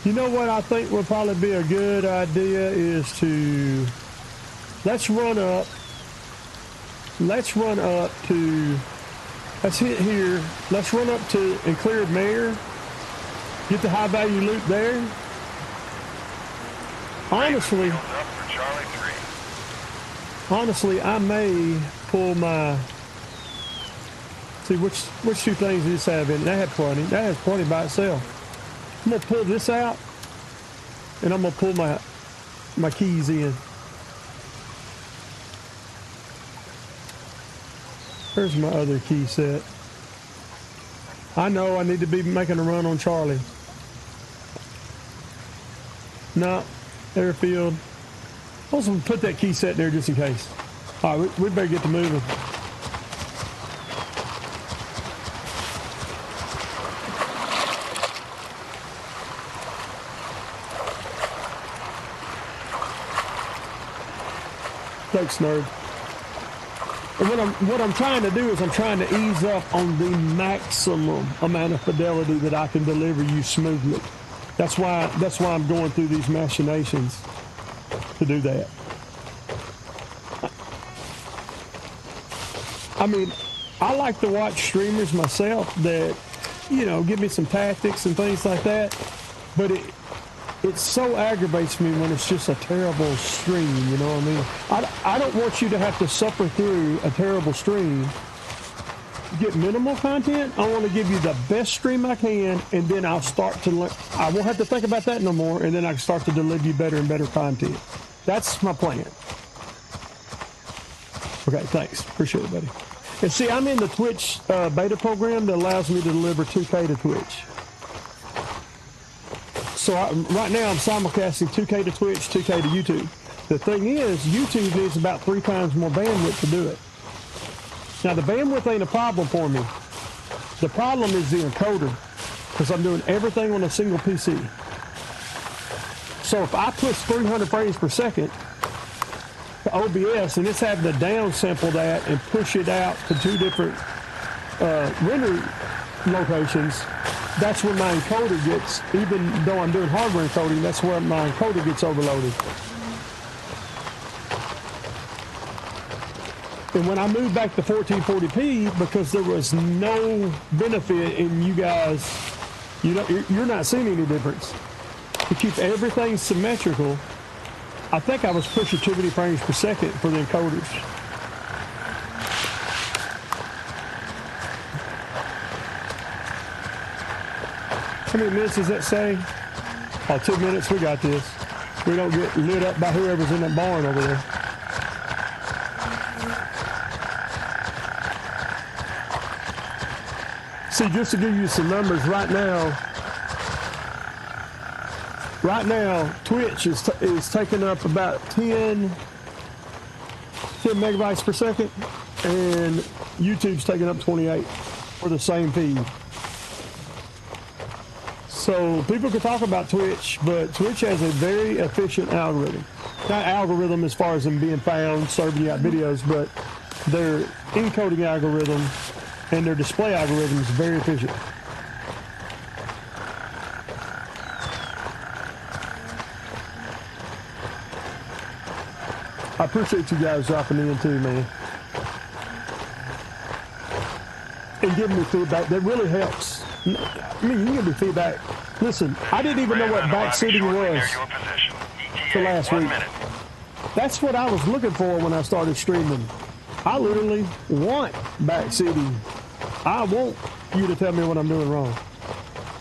You know what I think would probably be a good idea is let's hit here. Let's run up to and clear Mare. Get the high value loot there. Honestly, I may pull my. See which two things does this have in it? That has plenty by itself. I'm gonna pull this out, and I'm gonna pull my keys in. There's my other key set. I know I need to be making a run on Charlie. No, airfield. I was going to put that key set there just in case. All right, we better get to moving. Thanks, nerd. And what I'm trying to do is I'm trying to ease up on the maximum amount of fidelity that I can deliver you smoothly. That's why I'm going through these machinations to do that. I mean, I like to watch streamers myself that, give me some tactics and things like that, but it so aggravates me when it's just a terrible stream, you know what I mean? I don't want you to have to suffer through a terrible stream. Get minimal content. I want to give you the best stream I can, and then I'll start to learn. I won't have to think about that no more, and then I can start to deliver you better and better content. That's my plan. Okay, thanks. Appreciate it, buddy. And see, I'm in the Twitch beta program that allows me to deliver 2K to Twitch. So right now I'm simulcasting 2K to Twitch, 2K to YouTube. The thing is, YouTube needs about 3 times more bandwidth to do it. Now the bandwidth ain't a problem for me. The problem is the encoder, because I'm doing everything on a single PC. So if I push 300 frames per second to OBS and it's having to downsample that and push it out to 2 different render locations, that's when my encoder gets, even though I'm doing hardware encoding, that's where my encoder gets overloaded. And when I moved back to 1440p, because there was no benefit in you guys, you're not seeing any difference. To keep everything symmetrical, I think I was pushing too many frames per second for the encoders. How many minutes does that say? Oh, 2 minutes, we got this. We don't get lit up by whoever's in that barn over there. See, just to give you some numbers right now, Twitch is taking up about 10 megabytes per second, and YouTube's taking up 28 for the same feed. So people can talk about Twitch, but Twitch has a very efficient algorithm. Not algorithm as far as them being found, serving you out videos, but their encoding algorithm and their display algorithm is very efficient. I appreciate you guys dropping in too, man. And giving me feedback. That really helps. I mean, you can give me feedback. Listen, I didn't even know what backseating was for last week. That's what I was looking for when I started streaming. I literally want backseating. I want you to tell me what I'm doing wrong.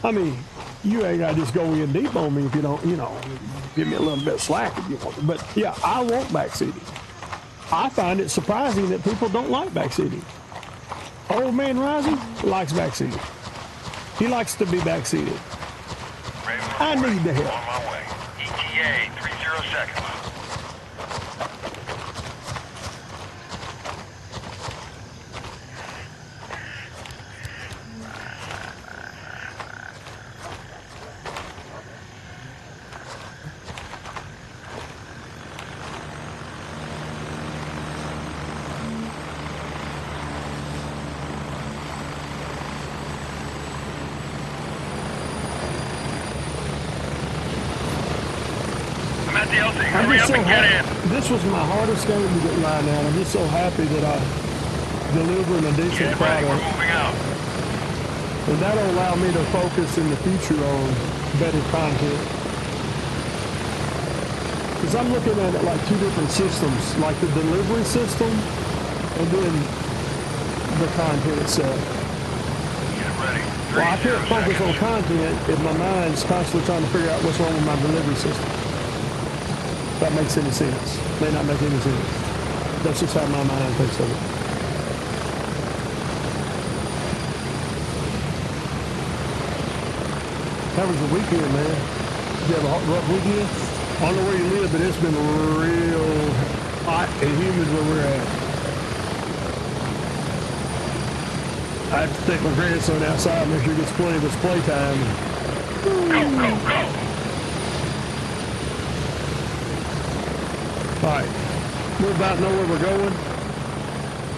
I mean, you ain't got to just go in deep on me if you don't, give me a little bit of slack if you want. But yeah, I want backseating. I find it surprising that people don't like backseating. Old man Rising likes backseating. He likes to be backseated. I need the help.
On my way. ETA 30 seconds.
I'm just so happy. This was my hardest game to get lined out. I'm just so happy that I delivering a decent product.
We're moving out.
And that'll allow me to focus in the future on better content. Because I'm looking at it like two different systems, like the delivery system and then the content itself.
Get ready.
Well, I can't focus on content if my mind's constantly trying to figure out what's wrong with my delivery system. If that makes any sense. May not make any sense. That's just how my mind thinks of it. How was your weekend, man? Did you have a rough weekend? I don't know where you live, but it's been real hot and humid where we're at. I have to take my grandson outside, make sure he gets plenty of his playtime.
Go.
All right, we about know where we're going.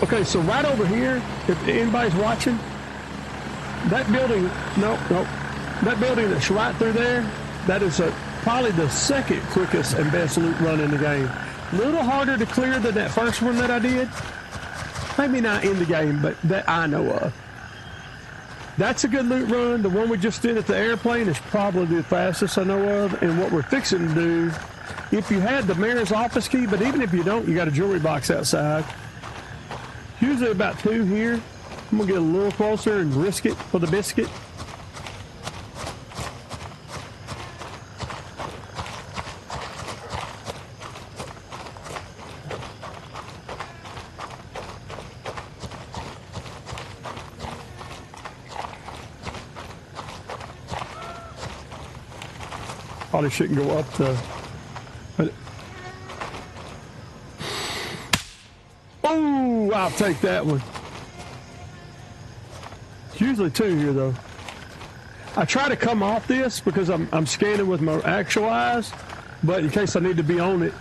Okay, so right over here, if anybody's watching, that building, nope. That building that's right through there, that is probably the second quickest and best loot run in the game. A little harder to clear than that first one that I did. Maybe not in the game, but that I know of. That's a good loot run. The one we just did at the airplane is probably the fastest I know of. And what we're fixing to do, if you had the mayor's office key, but even if you don't, you got a jewelry box outside. Usually about 2 here. I'm going to get a little closer and risk it for the biscuit. Probably shouldn't go up the... Oh, I'll take that one. It's usually 2 here, though. I try to come off this because I'm scanning with my actual eyes, but in case I need to be on it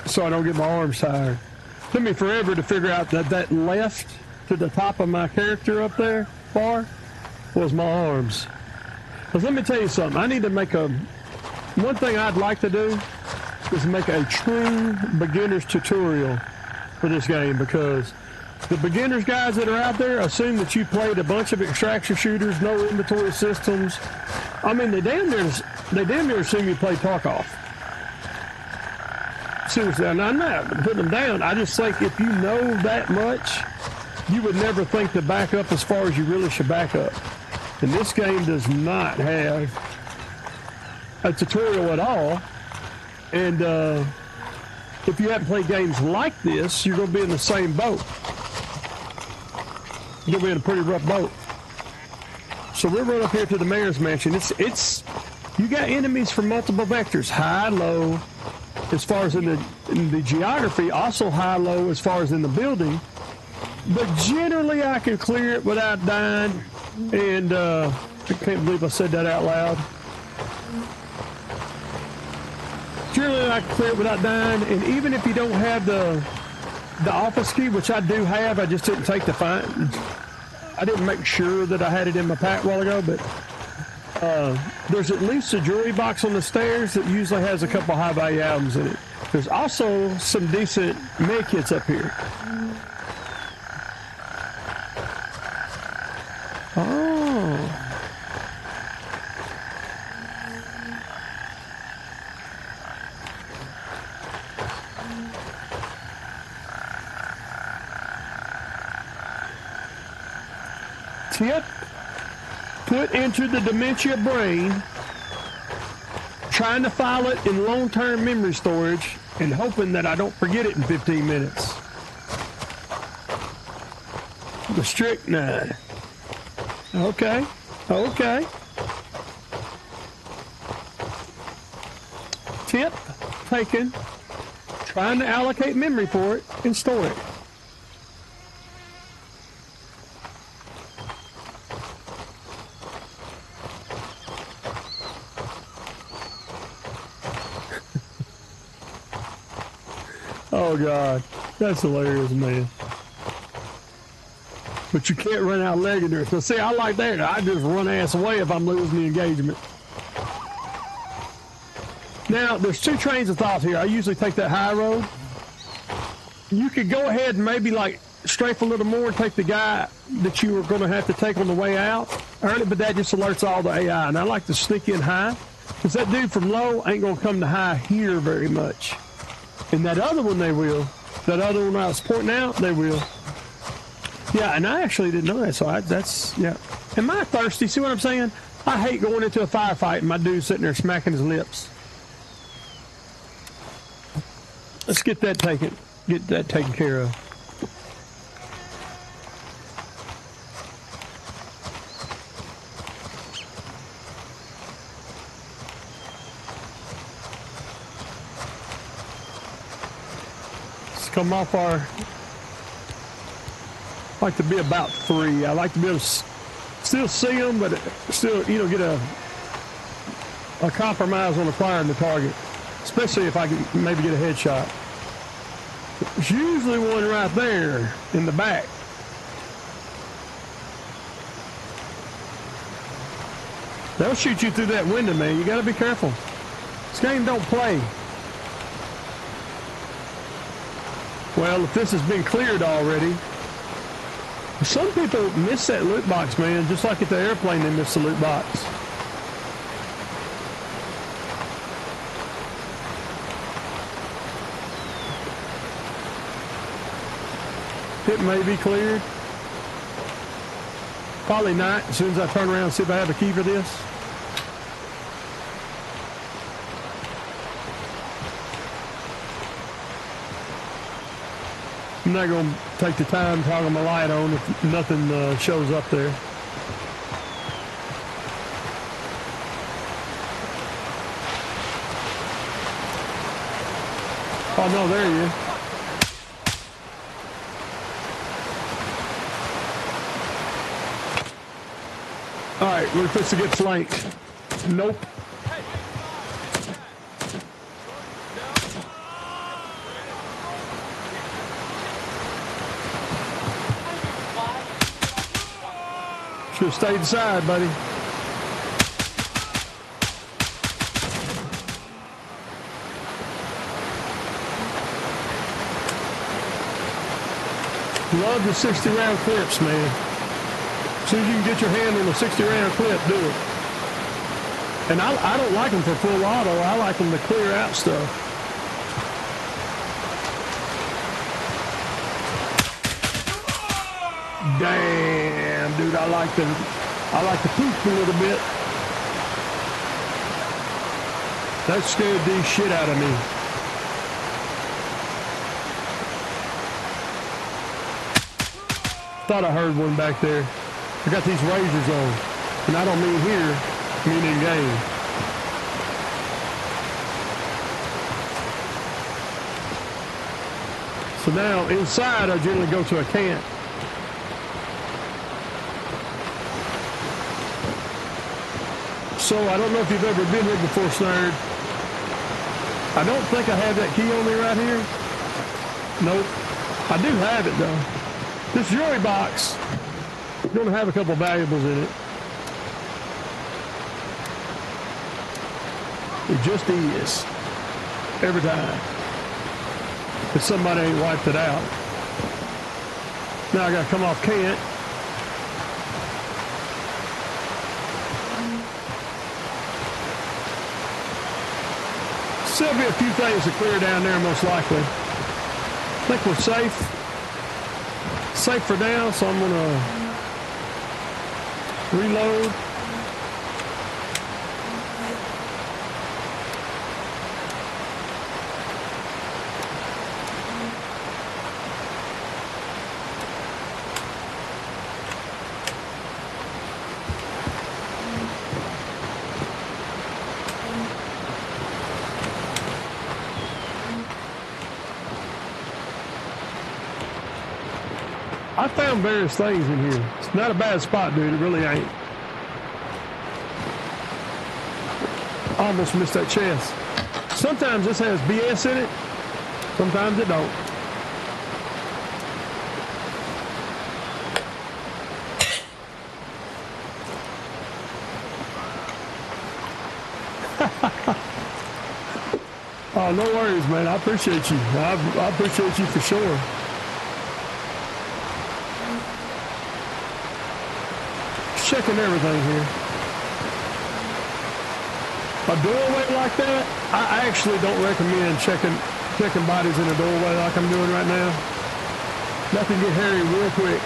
so I don't get my arms tired. It took me forever to figure out that left to the top of my character up there bar was my arms. Because let me tell you something. I need to make one thing I'd like to do is make a true beginner's tutorial for this game, because the beginners guys that are out there assume that you played a bunch of extraction shooters, no inventory systems. I mean, they damn near assume you play Tarkov. Seriously, and I'm not putting them down. I just think if you know that much, you would never think to back up as far as you really should back up. And this game does not have a tutorial at all. And if you haven't played games like this, you're going to be in the same boat. You're going to be in a pretty rough boat. So we're running up here to the mayor's mansion. It's you got enemies from multiple vectors, high, low, as far as in the geography, also high, low as far as in the building. But generally I can clear it without dying. And I can't believe I said that out loud. Generally I can clear it without dying. And even if you don't have the office key, which I do have, I just didn't take the fine. I didn't make sure that I had it in my pack a while ago, but there's at least a jewelry box on the stairs that usually has a couple high-value items in it. There's also some decent med kits up here. Oh. Tip, put into the dementia brain, trying to file it in long-term memory storage and hoping that I don't forget it in 15 minutes. The strychnine. Okay. Okay. Tip taken. Trying to allocate memory for it and store it. Oh God, that's hilarious, man. But you can't run out legendary. So see, I like that. I just run ass away if I'm losing the engagement. Now, there's two trains of thought here. I usually take that high road. You could go ahead and maybe like strafe a little more and take the guy that you were going to have to take on the way out early, but that just alerts all the AI. And I like to sneak in high because that dude from low ain't going to come to high here very much. And that other one, they will. That other one I was pointing out, they will. Yeah, and I actually didn't know that, so that's, yeah. Am I thirsty? See what I'm saying? I hate going into a firefight and my dude's sitting there smacking his lips. Let's get that taken care of. Let's come off our... I like to be about 3. I like to be able to still see them, but still, you know, get a compromise on acquiring the target, especially if I can maybe get a headshot. There's usually one right there in the back. They'll shoot you through that window, man. You got to be careful. This game don't play. Well, if this has been cleared already. Some people miss that loot box, man, just like at the airplane they miss the loot box. It may be cleared. Probably not, as soon as I turn around and see if I have a key for this. I'm not going to take the time to toggle my light on if nothing shows up there. Oh, no, there he is. All right, we're supposed to get flanked. Nope. Should have stayed inside, buddy. Love the 60-round clips, man. As soon as you can get your hand on a 60-round clip, do it. And I don't like them for full auto. I like them to clear out stuff. Damn, dude, I like to poop a little bit. That scared the shit out of me. Thought I heard one back there. I got these razors on, and I don't mean here, I mean in game. So now inside, I generally go to a camp. So I don't know if you've ever been here before, Snurd. I don't think I have that key on me right here. Nope. I do have it though. This jewelry box is going to have a couple valuables in it. It just is. Every time. If somebody ain't wiped it out. Now I got to come off can't. Still be a few things to clear down there, most likely. I think we're safe. Safe for now, so I'm gonna reload. I found various things in here. It's not a bad spot, dude. It really ain't. Almost missed that chest. Sometimes this has BS in it. Sometimes it don't. Oh, no worries, man. I appreciate you. I appreciate you for sure. Checking everything here. A doorway like that, I actually don't recommend checking bodies in a doorway like I'm doing right now. That can get hairy real quick.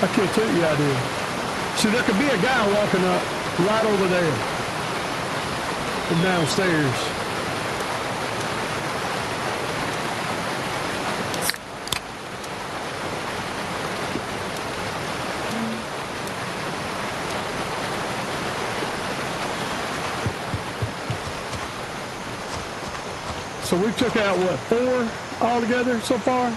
I can't tell you I did. See, there could be a guy walking up right over there and downstairs. So we took out, what, 4 altogether so far?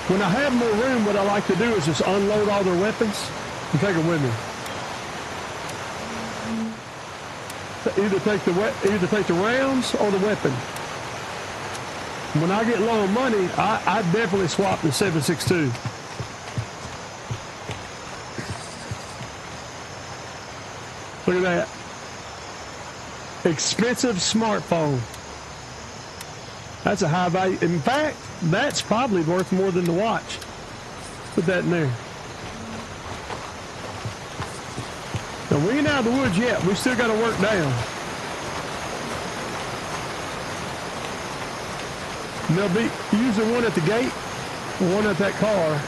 When I have more room, what I like to do is just unload all their weapons and take them with me. Either take the rounds or the weapon. When I get low on money, I definitely swap the 7.62. Look at that. Expensive smartphone. That's a high value. In fact, that's probably worth more than the watch. Put that in there. Now, we ain't out of the woods yet. We still got to work down. And there'll be usually one at the gate, one at that car,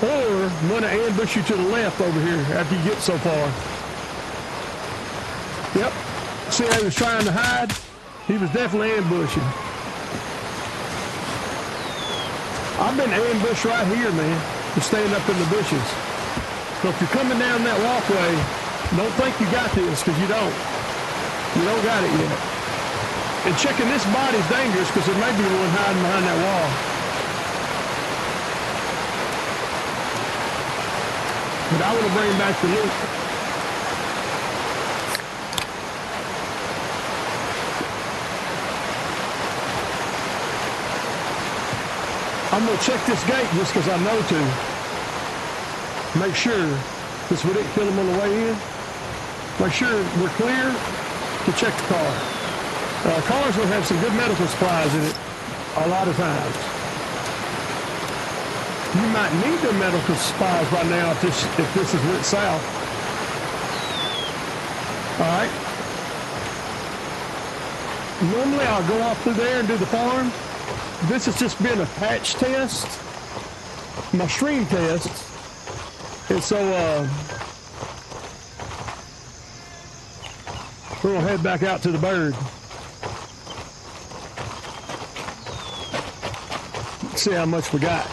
or one to ambush you to the left over here after you get so far. Yep. See how he was trying to hide? He was definitely ambushing. I've been ambushed right here, man, just staying up in the bushes. So if you're coming down that walkway, don't think you got this, because you don't. You don't got it yet. And checking this body's dangerous, because there may be one hiding behind that wall. But I want to bring back the loot. I'm going to check this gate just because I know to. Make sure, because we didn't kill them on the way in. Make sure we're clear to check the car. Cars will have some good medical supplies in it a lot of times. You might need the medical supplies right now if this is went south. All right. Normally I'll go off through there and do the farm. This has just been a patch test, my stream test, and so we're gonna head back out to the bird. See how much we got.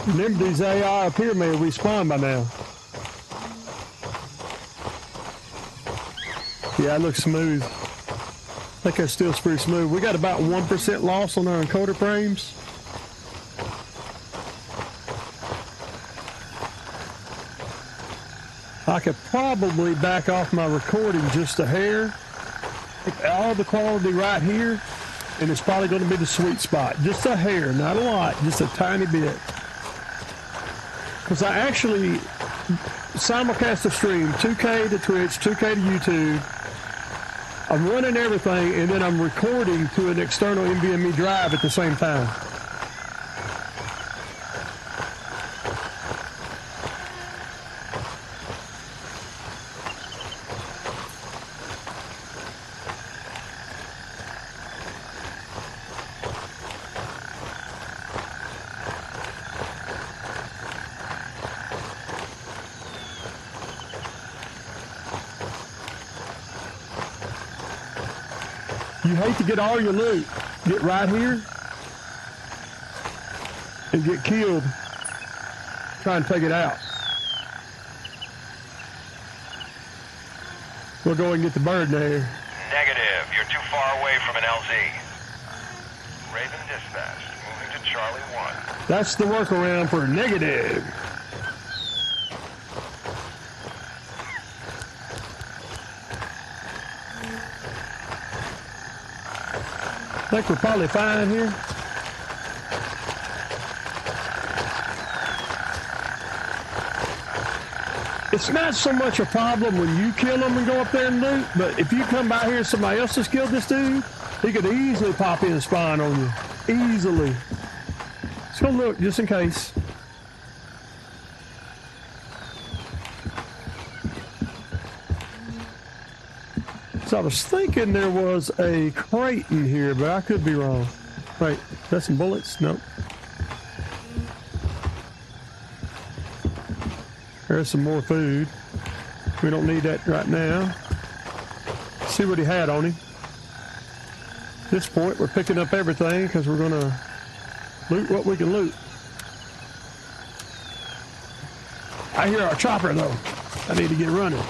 Remember, these AI up here may respawn by now. Yeah, it looks smooth. I think that's still pretty smooth. We got about 1% loss on our encoder frames. I could probably back off my recording just a hair. All the quality right here, and it's probably going to be the sweet spot. Just a hair, not a lot, just a tiny bit. Because I actually simulcast the stream, 2K to Twitch, 2K to YouTube, I'm running everything, and then I'm recording to an external NVMe drive at the same time. You hate to get all your loot, get right here, and get killed trying to take it out. We'll go and get the bird there.
Negative. You're too far away from an LZ. Raven dispatched. Moving to Charlie 1.
That's the workaround for negative. I think we're probably fine here. It's not so much a problem when you kill them and go up there and loot, but if you come by here and somebody else has killed this dude, he could easily pop in and spawn on you. Easily. Let's go look, just in case. So I was thinking there was a crate in here, but I could be wrong. Wait, that's some bullets? Nope. There's some more food. We don't need that right now. See what he had on him. At this point, we're picking up everything because we're going to loot what we can loot. I hear our chopper, though. I need to get running.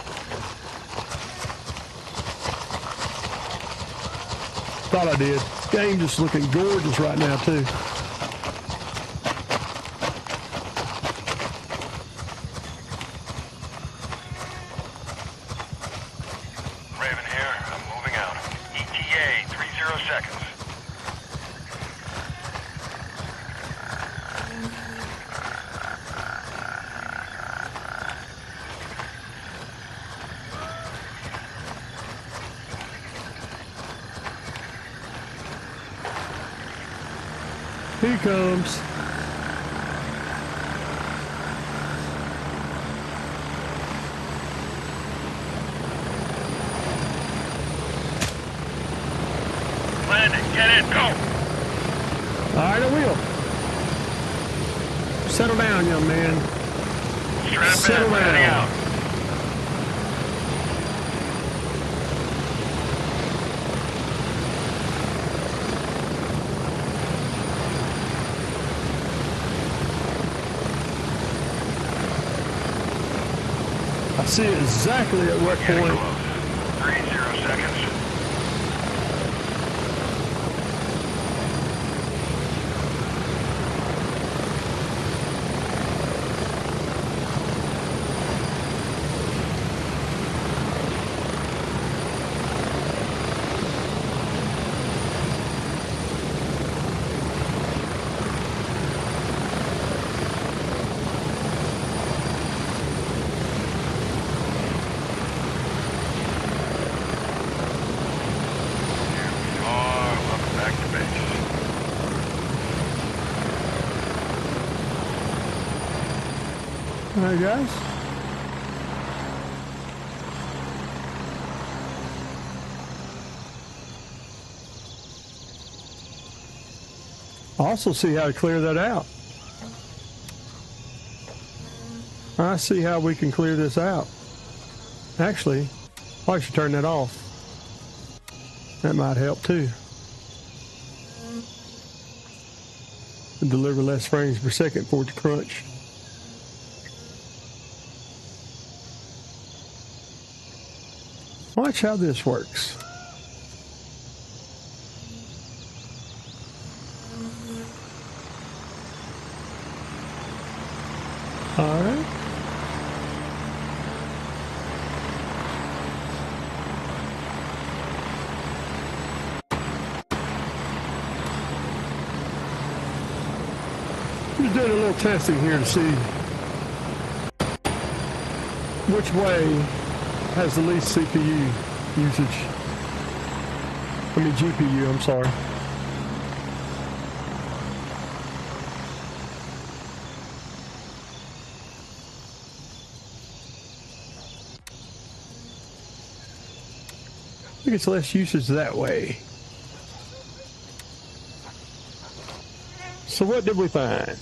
Thought I did. This game just looking gorgeous right now, too.
Raven here. I'm moving out. ETA, 30 seconds.
Here he comes.
Landing, get in, go!
All right, I will. Settle down, young man.
Strap
Settle
in, heading
down.
out.
I see exactly at what
Getting
point.
close. 30 seconds.
All right, guys. Also see how to clear that out. I see how we can clear this out. Actually, I should turn that off. That might help too. And deliver less frames per second for it to crunch. Watch how this works. All right. Just doing a little testing here to see which way has the least CPU usage. I mean GPU, I'm sorry. I think it's less usage that way. So what did we find?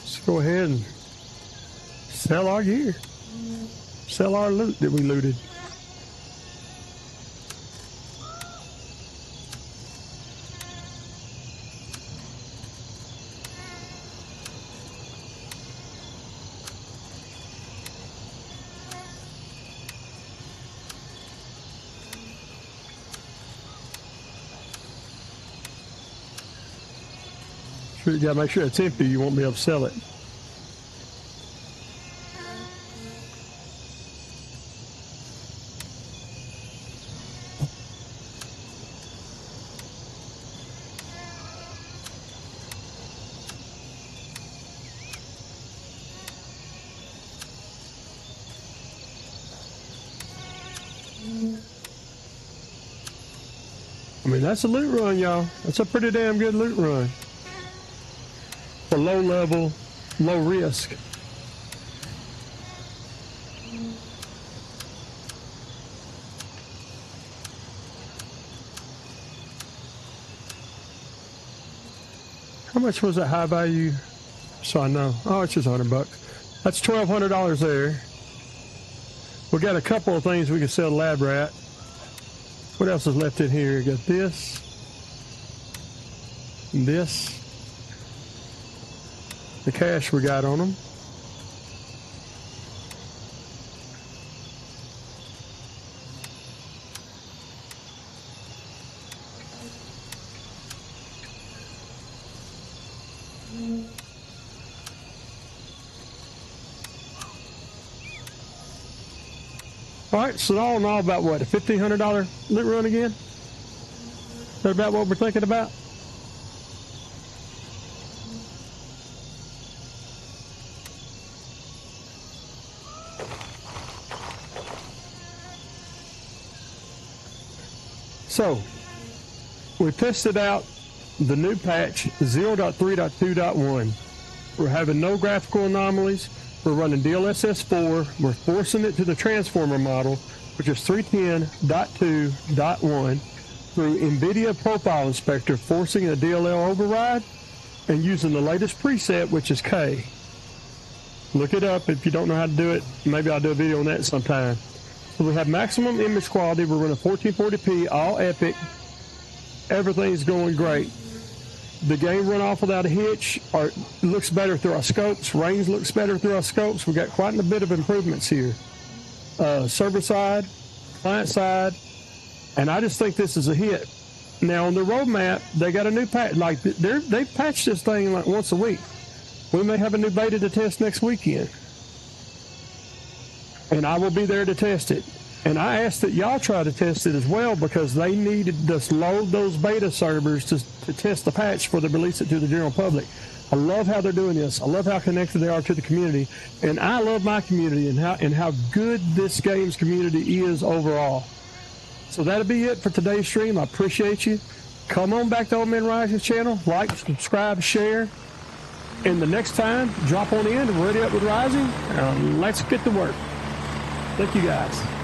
Let's go ahead and sell our gear. Sell our loot that we looted. You gotta make sure it's empty, you won't be able to sell it. I mean, that's a loot run, y'all. That's a pretty damn good loot run. For low level, low risk. How much was that high value? So I know. Oh, it's just $100. That's $1,200 there. We got a couple of things we can sell to Lab Rat. What else is left in here? You got this. And this. The cash we got on them. All right, so all in all, about what, a $1,500 loot run again? Is that about what we're thinking about? So, we tested out the new patch 0.3.2.1. We're having no graphical anomalies. We're running DLSS4. We're forcing it to the transformer model, which is 310.2.1, through NVIDIA Profile Inspector, forcing a DLL override, and using the latest preset, which is K. Look it up if you don't know how to do it. Maybe I'll do a video on that sometime. So we have maximum image quality. We're running 1440p, all epic. Everything's going great. The game run off without a hitch, or looks better through our scopes. Range looks better through our scopes. We got quite a bit of improvements here. Server side, client side, and I just think this is a hit. Now on the roadmap, they got a new patch. Like they patch this thing like once a week. We may have a new beta to test next weekend, and I will be there to test it. And I asked that y'all try to test it as well, because they needed to load those beta servers to test the patch before they release it to the general public. I love how they're doing this. I love how connected they are to the community. And I love my community and how good this game's community is overall. So that'll be it for today's stream. I appreciate you. Come on back to Old Man Rising's channel. Like, subscribe, share. And the next time, drop on in and ready up with Rising. Let's get to work. Thank you guys.